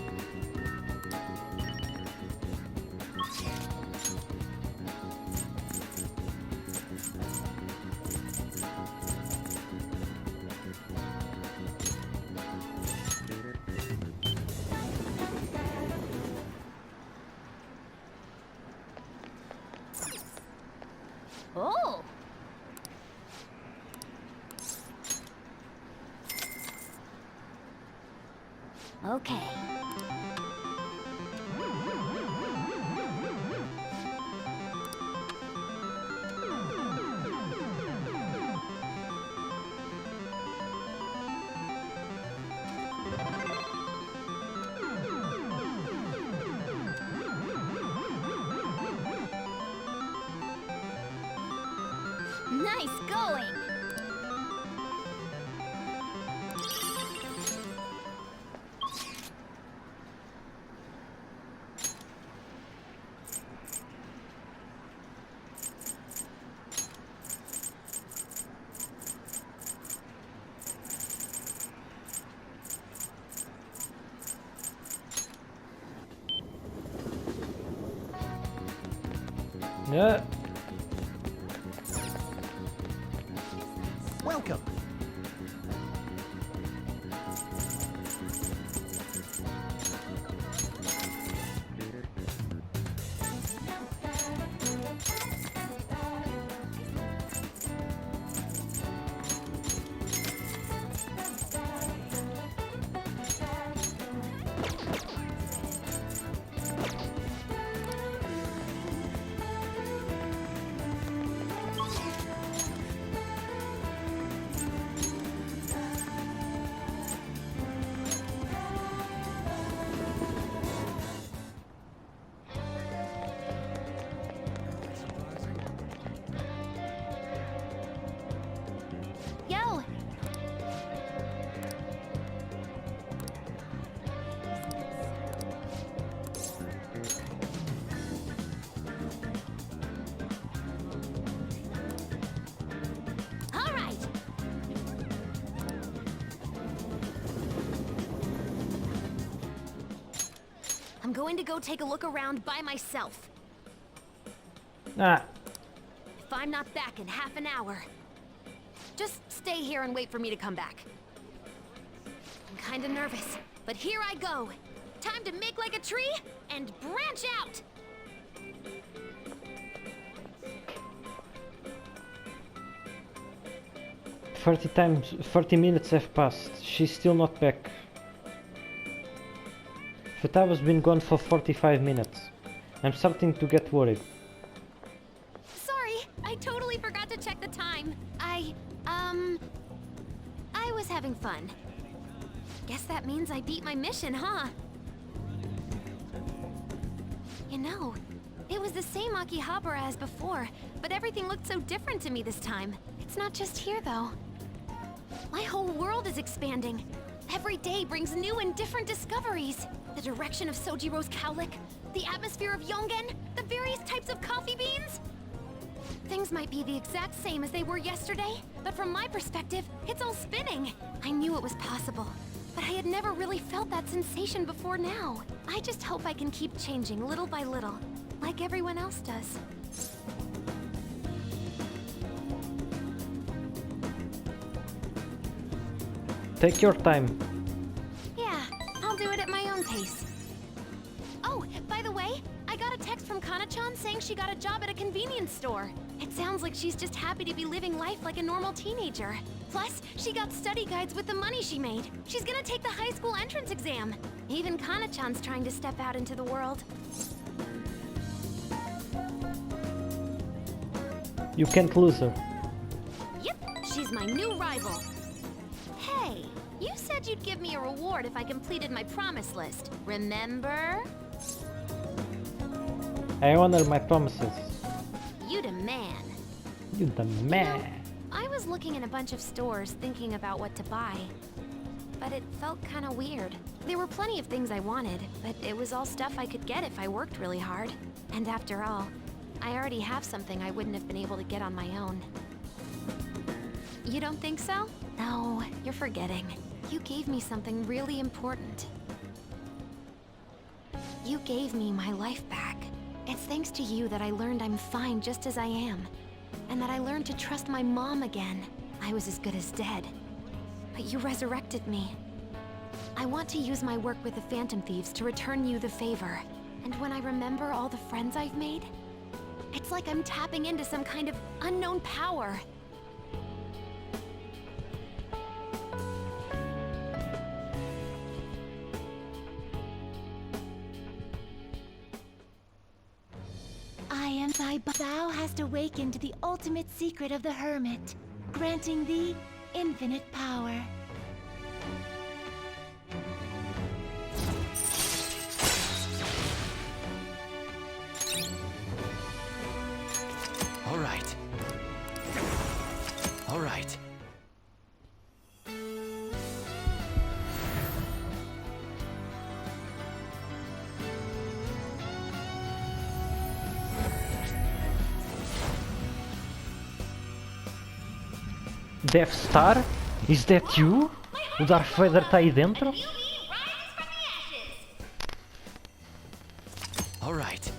Oh! Okay. Nice going!
Yeah.
Welcome.
I'm going to go take a look around by myself.
Ah,
If I'm not back in half an hour, just stay here and wait for me to come back. I'm kinda nervous, but here I go. Time to make like a tree and branch out!
30 minutes have passed. She's still not back. Futaga's been gone for 45 minutes. I'm starting to get worried.
Sorry, I totally forgot to check the time. I was having fun. Guess that means I beat my mission, huh? You know, it was the same Akihabara as before, but everything looked so different to me this time. It's not just here, though. My whole world is expanding. Every day brings new and different discoveries. The direction of Sojiro's cowlick, the atmosphere of Yongen, the various types of coffee beans. Things might be the exact same as they were yesterday, but from my perspective, it's all spinning. I knew it was possible, but I had never really felt that sensation before now. I just hope I can keep changing little by little, like everyone else does.
Take your time.
Yeah, I'll do it at my own pace. Oh, by the way, I got a text from Kana-chan saying she got a job at a convenience store. It sounds like she's just happy to be living life like a normal teenager. Plus, she got study guides with the money she made. She's gonna take the high school entrance exam. Even Kana-chan's trying to step out into the world.
You can't lose her.
Yep, she's my new rival. Hey, you said you'd give me a reward if I completed my promise list. Remember?
I honor my promises.
You the man.
You the man.
I was looking in a bunch of stores thinking about what to buy, but it felt kind of weird. There were plenty of things I wanted, but it was all stuff I could get if I worked really hard. And after all, I already have something I wouldn't have been able to get on my own. You don't think so? No, you're forgetting. You gave me something really important. You gave me my life back. It's thanks to you that I learned I'm fine just as I am. And that I learned to trust my mom again. I was as good as dead. But you resurrected me. I want to use my work with the Phantom Thieves to return you the favor. And when I remember all the friends I've made, it's like I'm tapping into some kind of unknown power.
Thy thou hast awakened to the ultimate secret of the Hermit, granting thee infinite power.
All right. All right.
Death Star? Is that you? O Darth Vader está aí dentro?
All right.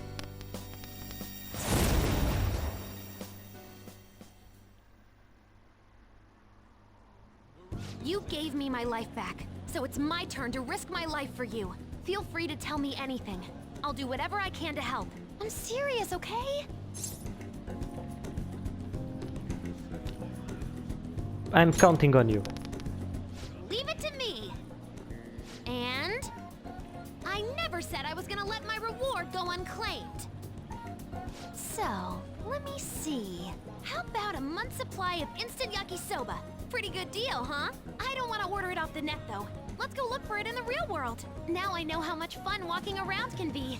You gave me my life back, so it's my turn to risk my life for you. Feel free to tell me anything. I'll do whatever I can to help. I'm serious, okay?
I'm counting on you.
Leave it to me. And I never said I was gonna let my reward go unclaimed. So, let me see. How about a month's supply of instant yakisoba? Pretty good deal, huh? I don't want to order it off the net, though. Let's go look for it in the real world. Now I know how much fun walking around can be.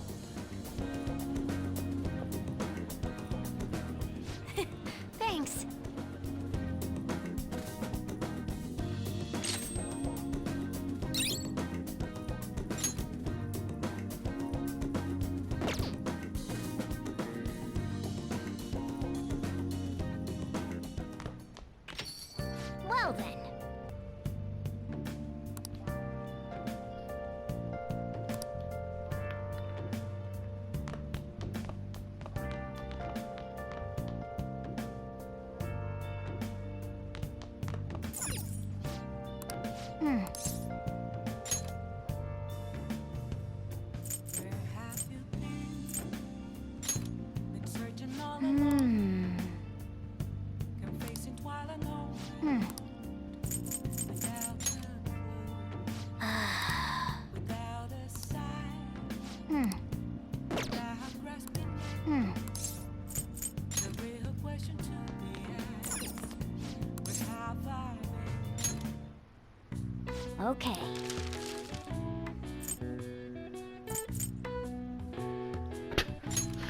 Thanks. Well then.
Okay.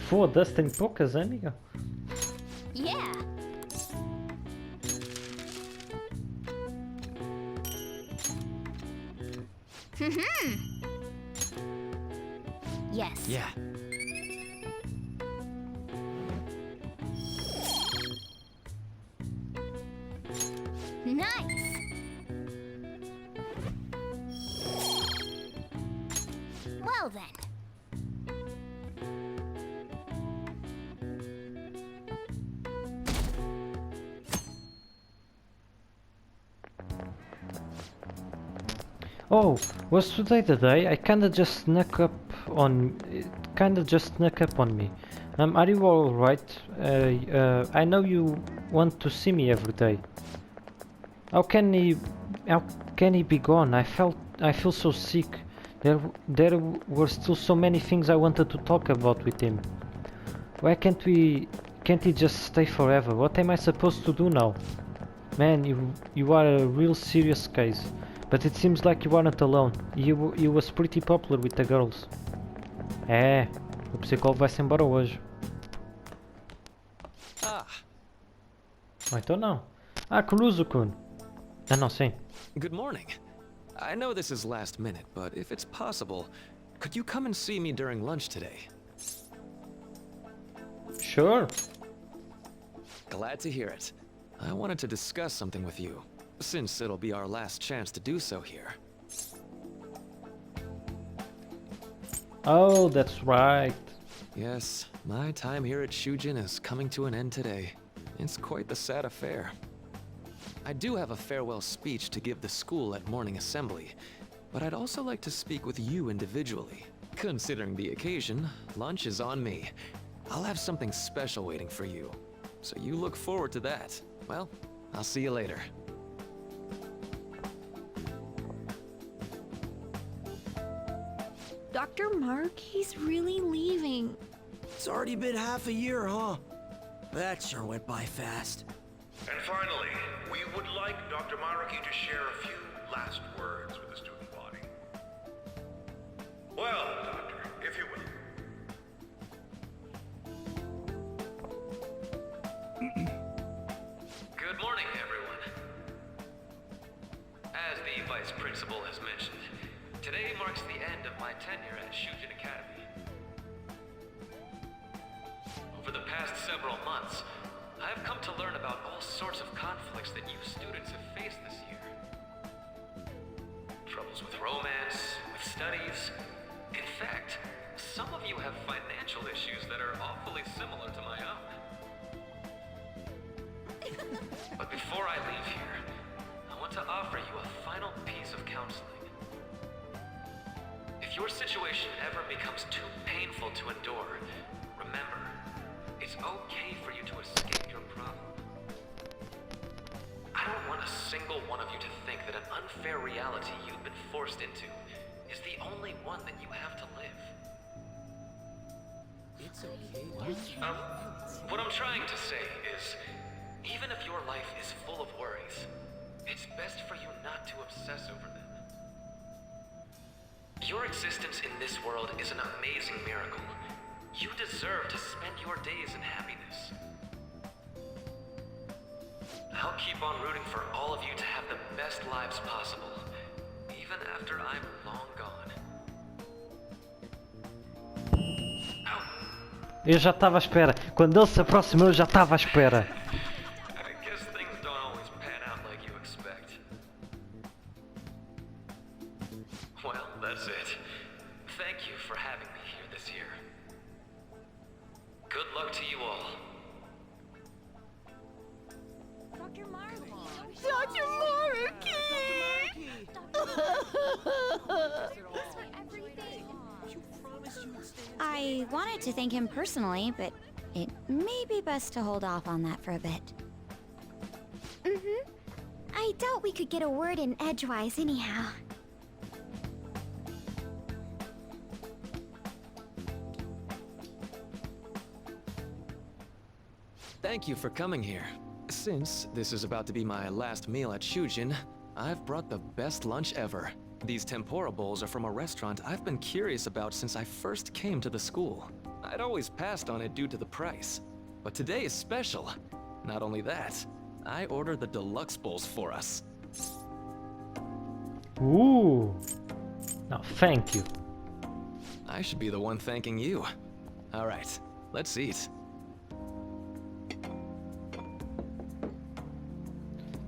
Foda-se, tem poucas, amiga.
Yeah. Yes.
Yeah.
Nice. Well then.
Oh, was today the day? I kinda just snuck up on... It kinda just snuck up on me. Are you alright? I know you want to see me every day. How can he be gone? I feel so sick. There were still so many things I wanted to talk about with him. Why can't he just stay forever? What am I supposed to do now? Man, you are a real serious case. But it seems like you aren't alone. You was pretty popular with the girls. É, o psicólogo vai-se embora hoje.
Ah,
Ou então não. Ah, Kuruzu-kun. Ah, não, sim.
good morning. I know this is last minute, but if it's possible, could you come and see me during lunch today?
Sure.
Glad to hear it. I wanted to discuss something with you, since it'll be our last chance to do so here.
Oh, that's right.
Yes, my time here at Shujin is coming to an end today. It's quite the sad affair. I do have a farewell speech to give the school at morning assembly, but I'd also like to speak with you individually. Considering the occasion, lunch is on me. I'll have something special waiting for you, so you look forward to that. Well, I'll see you later.
Dr. Mark, he's really leaving.
It's already been half a year, huh? That sure went by fast.
And finally, we would like Dr. Maruki to share a few last words with the student body. Well, Doctor, if you will.
Good morning, everyone. As the Vice Principal has mentioned, today marks the end of my tenure at Shujin Academy. Over the past several months, I have come to learn about all sorts of conflicts that you students have faced this year. Troubles with romance, with studies. In fact, some of you have financial issues that are awfully similar to my own. But before I leave here, I want to offer you a final piece of counseling. If your situation ever becomes too painful to endure, remember, it's okay for you to escape your problem. I don't want a single one of you to think that an unfair reality you've been forced into is the only one that you have to live.
It's okay.
What I'm trying to say is, even if your life is full of worries, it's best for you not to obsess over them. Your existence in this world is an amazing miracle. You deserve to spend your days in happiness. I'll keep on rooting for all of you to have the best lives possible, even after I'm long gone.
Eu já estava à espera. Quando ele se aproximou, eu já estava à espera.
I guess things don't always pan out like you expect. Well, that's it. Thank you for having me here this year. Good luck to you all.
Dr. Marley.
Dr.
I wanted to thank him personally, but it may be best to hold off on that for a bit.
I doubt we could get a word in edgewise anyhow.
Thank you for coming here. Since this is about to be my last meal at Shujin, I've brought the best lunch ever. These tempura bowls are from a restaurant I've been curious about since I first came to the school. I'd always passed on it due to the price. But today is special. Not only that, I ordered the deluxe bowls for us.
Ooh. No, thank you.
I should be the one thanking you. All right, let's eat.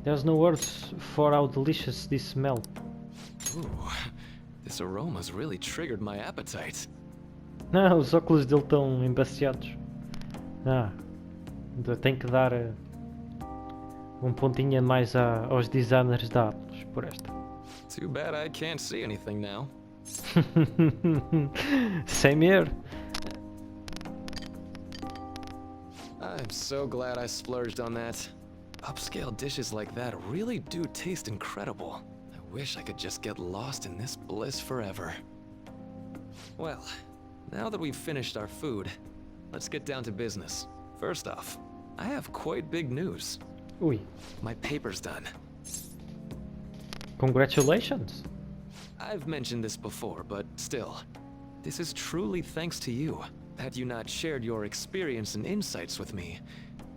There's no words for how delicious this smell.
Ooh, this aroma's really triggered my appetite.
Não, os óculos dele estão embaciados. Ah, tem que dar um pontinho a mais aos designers da Atlas por esta.
Too bad I can't see anything now.
Same here.
I'm so glad I splurged on that. Upscale dishes like that really do taste incredible. I wish I could just get lost in this bliss forever. Well, now that we've finished our food, let's get down to business. First off, I have quite big news.
Ui.
My paper's done.
Congratulations.
I've mentioned this before, but still, this is truly thanks to you. Had you not shared your experience and insights with me,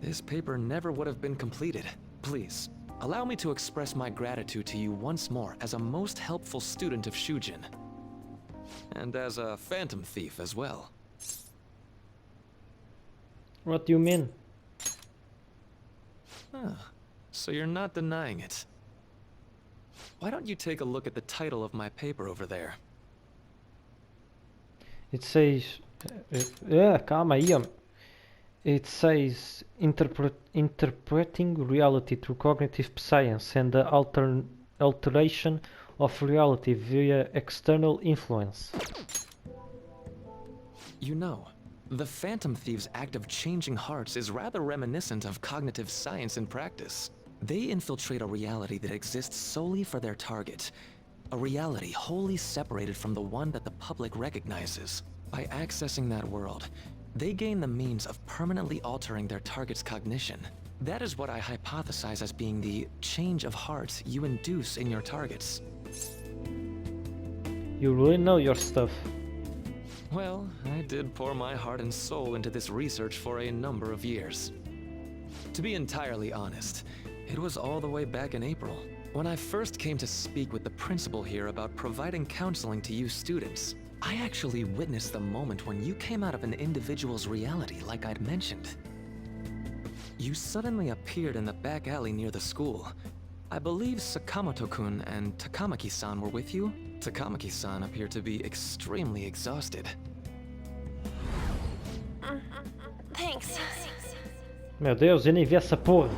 this paper never would have been completed. Please, allow me to express my gratitude to you once more as a most helpful student of Shujin. And as a phantom thief as well.
What do you mean?
Huh. So you're not denying it. Why don't you take a look at the title of my paper over there?
It says... calma aí, homem. It says interpreting reality through cognitive science and the alteration of reality via external influence.
You know, the Phantom Thieves' act of changing hearts is rather reminiscent of cognitive science in practice. They infiltrate a reality that exists solely for their target. A reality wholly separated from the one that the public recognizes. By accessing that world, they gain the means of permanently altering their target's cognition. That is what I hypothesize as being the change of heart you induce in your targets.
You really know your stuff.
Well, I did pour my heart and soul into this research for a number of years. To be entirely honest, it was all the way back in April, when I first came to speak with the principal here about providing counseling to you students. I actually witnessed the moment when you came out of an individual's reality like I'd mentioned. You suddenly appeared in the back alley near the school. I believe Sakamoto-kun and Takamaki-san were with you? Takamaki-san appeared to be extremely exhausted.
Thanks.
Meu Deus, eu nem vi essa porra.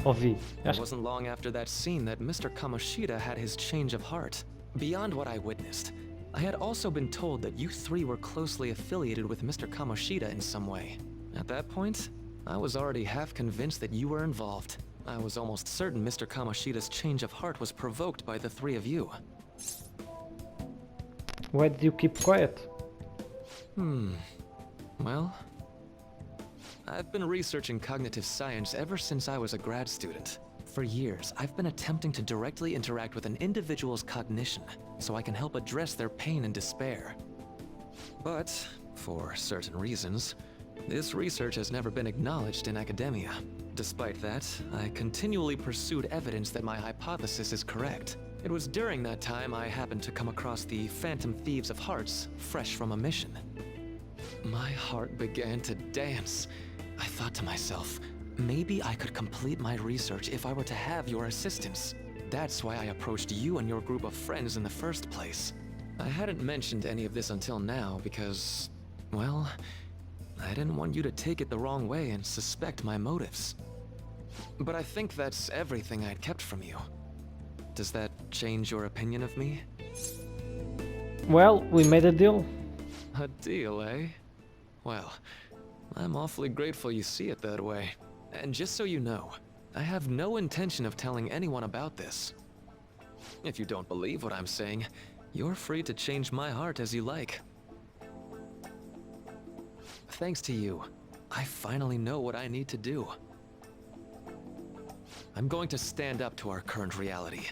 Ouvi.
It wasn't long after that scene that Mr. Kamoshida had his change of heart. Beyond what I witnessed, I had also been told that you three were closely affiliated with Mr. Kamoshida in some way. At that point, I was already half convinced that you were involved. I was almost certain Mr. Kamoshida's change of heart was provoked by the three of you.
Why did you keep quiet?
Well, I've been researching cognitive science ever since I was a grad student. For years, I've been attempting to directly interact with an individual's cognition, so I can help address their pain and despair. But, for certain reasons, this research has never been acknowledged in academia. Despite that, I continually pursued evidence that my hypothesis is correct. It was during that time I happened to come across the Phantom Thieves of Hearts, fresh from a mission. My heart began to dance. I thought to myself, maybe I could complete my research if I were to have your assistance. That's why I approached you and your group of friends in the first place. I hadn't mentioned any of this until now because, well, I didn't want you to take it the wrong way and suspect my motives. But I think that's everything I'd kept from you. Does that change your opinion of me?
Well, we made a deal.
A deal, eh? Well, I'm awfully grateful you see it that way. And just so you know, I have no intention of telling anyone about this. If you don't believe what I'm saying, you're free to change my heart as you like. Thanks to you, I finally know what I need to do. I'm going to stand up to our current reality.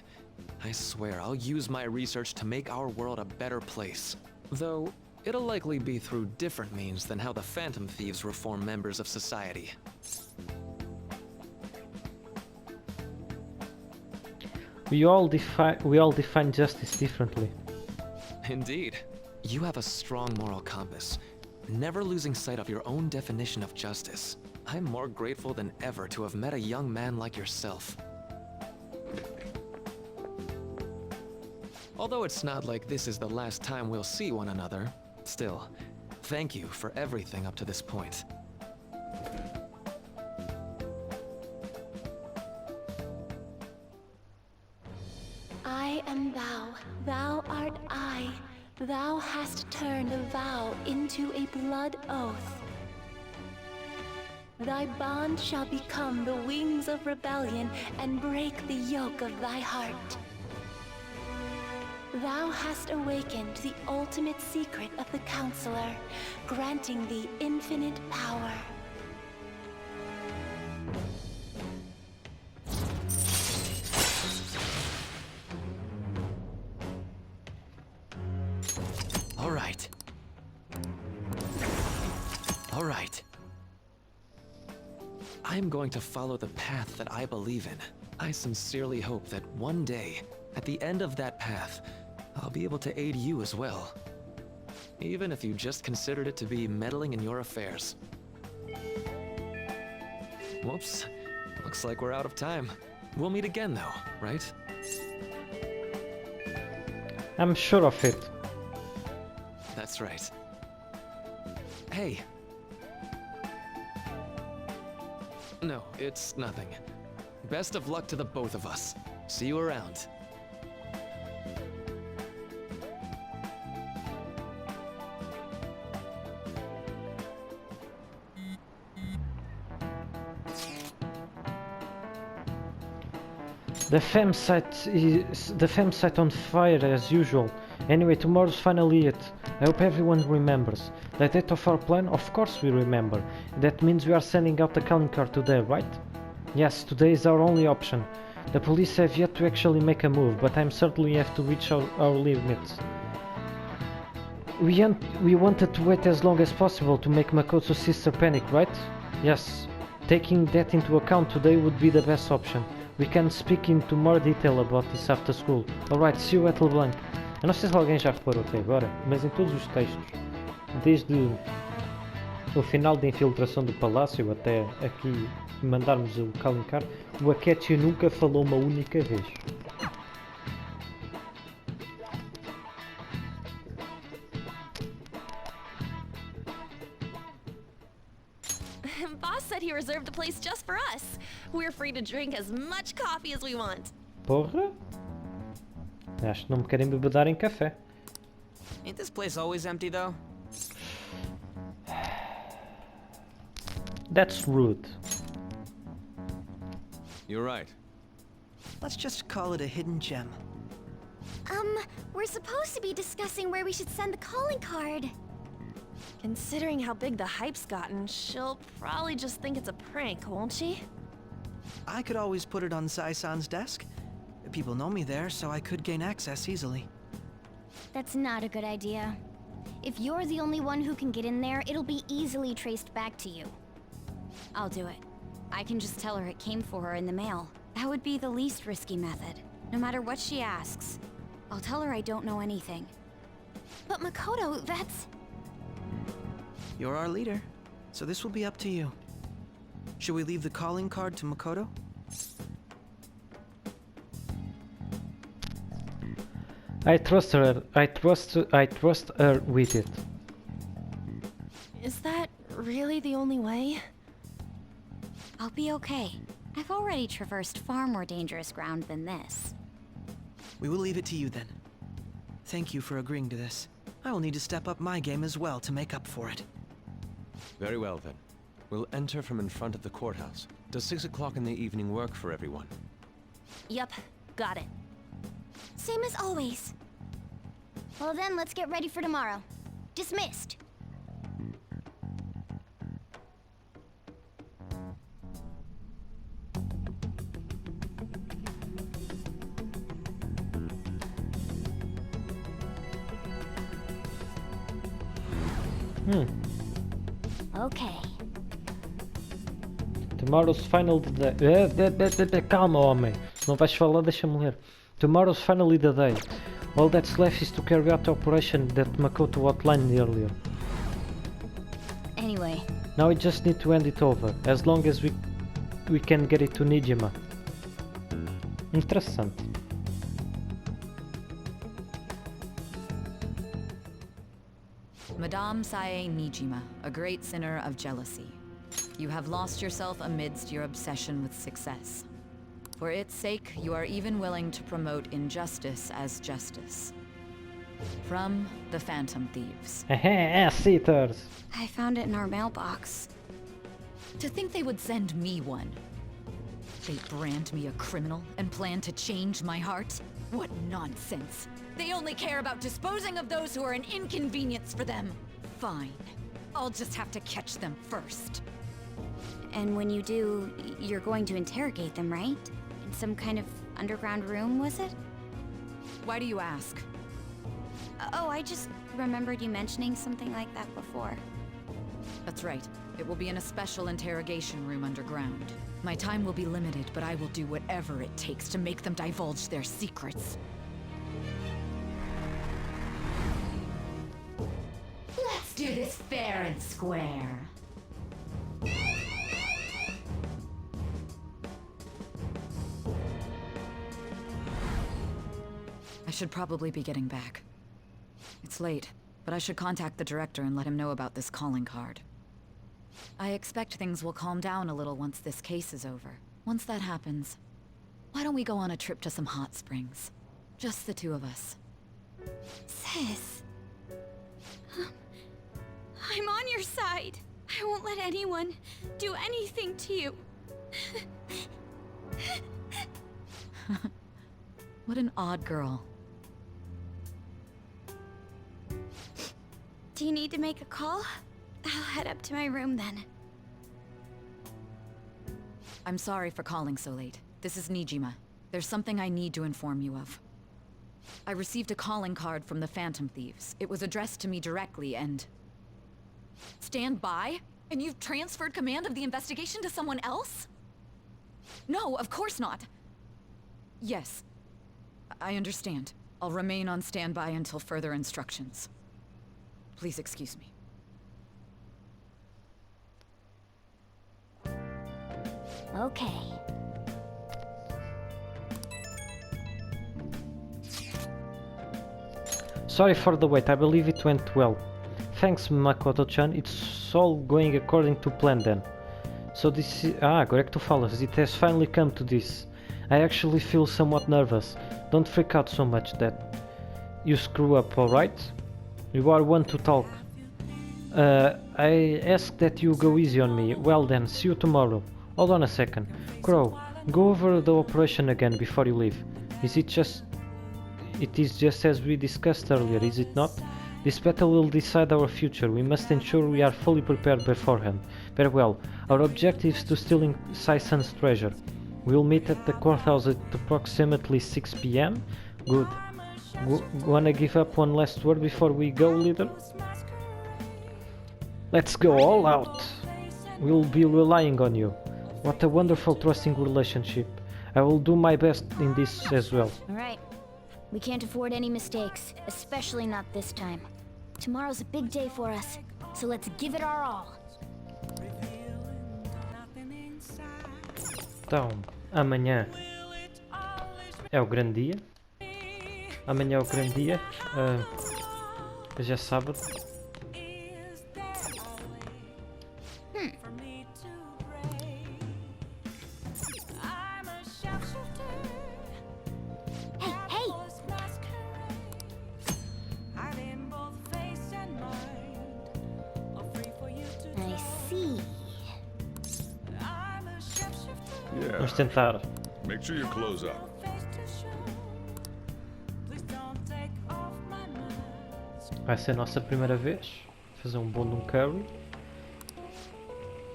I swear I'll use my research to make our world a better place. Though, it'll likely be through different means than how the Phantom Thieves reform members of society.
We all define justice differently.
Indeed. You have a strong moral compass, never losing sight of your own definition of justice. I'm more grateful than ever to have met a young man like yourself. Although it's not like this is the last time we'll see one another, still, thank you for everything up to this point.
I am thou, thou art I. Thou hast turned a vow into a blood oath. Thy bond shall become the wings of rebellion and break the yoke of thy heart. Thou hast awakened the ultimate secret of the Counselor, granting thee infinite power.
All right. I'm going to follow the path that I believe in. I sincerely hope that one day, at the end of that path, I'll be able to aid you as well. Even if you just considered it to be meddling in your affairs. Whoops. Looks like we're out of time. We'll meet again though, right?
I'm sure of it.
That's right. Hey. No, it's nothing. Best of luck to the both of us. See you around.
The fem site on fire as usual. Anyway, tomorrow's finally it. I hope everyone remembers. The date of our plan? Of course we remember. That means we are sending out the calling card today, right? Yes, today is our only option. The police have yet to actually make a move, but I'm certain we have to reach our limits. We wanted to wait as long as possible to make Makoto's sister panic, right? Yes. Taking that into account today would be the best option. We can speak into more detail about this after school. Alright, see you at LeBlanc. Eu não sei se alguém já reparou até agora, mas em todos os textos, desde o final da infiltração do palácio até aqui mandarmos o calling card, o Akechi nunca falou uma única vez.
Boss said he reserved a place just for us. We're free to drink as much coffee as we want.
Porra! Acho que não me querem bebedar em café.
Ain't this place always empty though?
That's rude.
You're right.
Let's just call it a hidden gem.
We're supposed to be discussing where we should send the calling card.
Considering how big the hype's gotten, she'll probably just think it's a prank, won't she?
I could always put it on Sai-san's desk. People know me there, so I could gain access easily.
That's not a good idea. If you're the only one who can get in there, it'll be easily traced back to you.
I'll do it. I can just tell her it came for her in the mail. That would be the least risky method. No matter what she asks, I'll tell her I don't know anything.
But Makoto, that's...
You're our leader, so this will be up to you. Should we leave the calling card to Makoto?
I trust her. I trust her with it.
Is that really the only way?
I'll be okay. I've already traversed far more dangerous ground than this.
We will leave it to you then. Thank you for agreeing to this. I will need to step up my game as well to make up for it.
Very well then. We'll enter from in front of the courthouse. Does 6 o'clock in the evening work for everyone?
Yep, got it.
Same as always.
Well then, let's get ready for tomorrow. Dismissed. Okay.
Tomorrow's final day. Calma, homem. Se não vais falar, deixa-me ler. Tomorrow's finally the day. All that's left is to carry out the operation that Makoto outlined earlier.
Anyway.
Now we just need to hand it over, as long as we can get it to Nijima. Interessante.
Madame Sae Nijima, a great sinner of jealousy. You have lost yourself amidst your obsession with success. For its sake, you are even willing to promote injustice as justice. From the Phantom Thieves.
Ass-eaters!
I found it in our mailbox.
To think they would send me one. They brand me a criminal and plan to change my heart? What nonsense! They only care about disposing of those who are an inconvenience for them. Fine. I'll just have to catch them first.
And when you do, you're going to interrogate them, right? In some kind of underground room, was it?
Why do you ask?
Oh, I just remembered you mentioning something like that before.
That's right. It will be in a special interrogation room underground. My time will be limited, but I will do whatever it takes to make them divulge their secrets.
Let's do this fair and square.
I should probably be getting back. It's late, but I should contact the director and let him know about this calling card. I expect things will calm down a little once this case is over. Once that happens, why don't we go on a trip to some hot springs? Just the two of us.
Sis. I'm on your side. I won't let anyone do anything to you.
What an odd girl.
Do you need to make a call? I'll head up to my room then.
I'm sorry for calling so late. This is Nijima. There's something I need to inform you of. I received a calling card from the Phantom Thieves. It was addressed to me directly and... Stand by? And you've transferred command of the investigation to someone else? No, of course not. Yes. I understand. I'll remain on standby until further instructions. Please excuse me.
Okay.
Sorry for the wait, I believe it went well. Thanks, Makoto-chan, it's all going according to plan then. So this is... agora é que tu falas, it has finally come to this. I actually feel somewhat nervous. Don't freak out so much that you screw up, alright? You are one to talk. I ask that you go easy on me. Well then, see you tomorrow. Hold on a second. Crow, go over the operation again before you leave. It is just as we discussed earlier, is it not? This battle will decide our future. We must ensure we are fully prepared beforehand. Very well. Our objective is to steal Sai-san's treasure. We'll meet at the courthouse at approximately 6 p.m. Good. Wanna give up one last word before we go, leader? Let's go all out. We'll be relying on you. What a wonderful trusting relationship. I will do my best in this as well.
Alright. We can't afford any mistakes, especially not this time. Tomorrow's a big day for us, so let's give it our all.
Então, amanhã é o grande dia. Amanhã é o grande dia. Hoje é sábado. Vamos tentar.
Make sure you close up.
Vai ser a nossa primeira vez. Fazer um bom de um curry.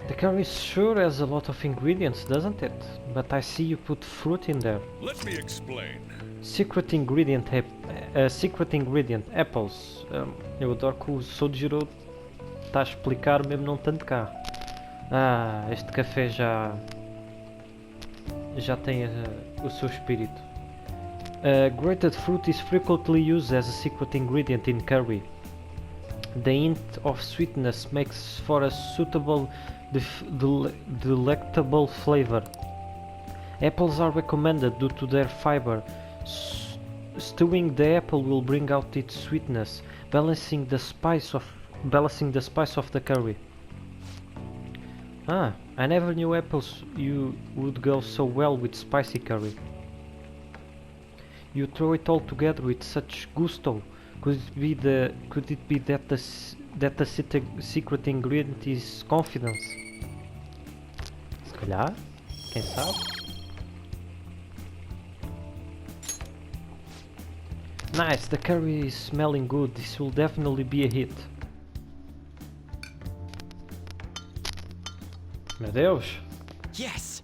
The curry sure has a lot of ingredients, doesn't it? But I see you put fruit in there.
Let me explain.
Secret ingredient apples. Eu adoro que o Sojiro está a explicar mesmo não tanto cá. Ah, este café já tem o seu espírito. Grated fruit is frequently used as a secret ingredient in curry. The hint of sweetness makes for a suitable, delectable flavor. Apples are recommended due to their fiber. Stewing the apple will bring out its sweetness, balancing the spice of the curry. Ah, I never knew apples would go so well with spicy curry. You throw it all together with such gusto. Could it be that the secret ingredient is confidence? Se calhar, quem sabe? Nice, the curry is smelling good. This will definitely be a hit. Meu Deus!
Yes.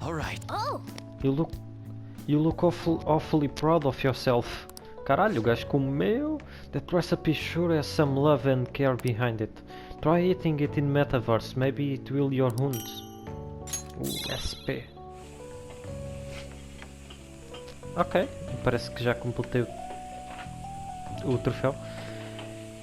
All right.
Oh.
You look awfully proud of yourself. Caralho, o gajo comeu. That recipe sure has some love and care behind it. Try eating it in Metaverse. Maybe it will your wounds. SP. Ok, parece que já completei o troféu.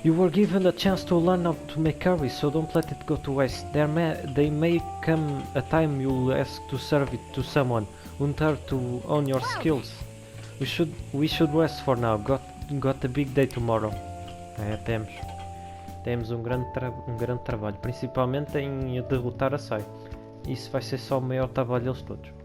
You were given a chance to learn how to make curry, so don't let it go to waste. There may come a time you'll ask to serve it to someone, unter to own your skills. We should rest for now. Got a big day tomorrow. Temos um grande trabalho, principalmente em derrotar a Sai. Isso vai ser só o maior trabalho deles todos.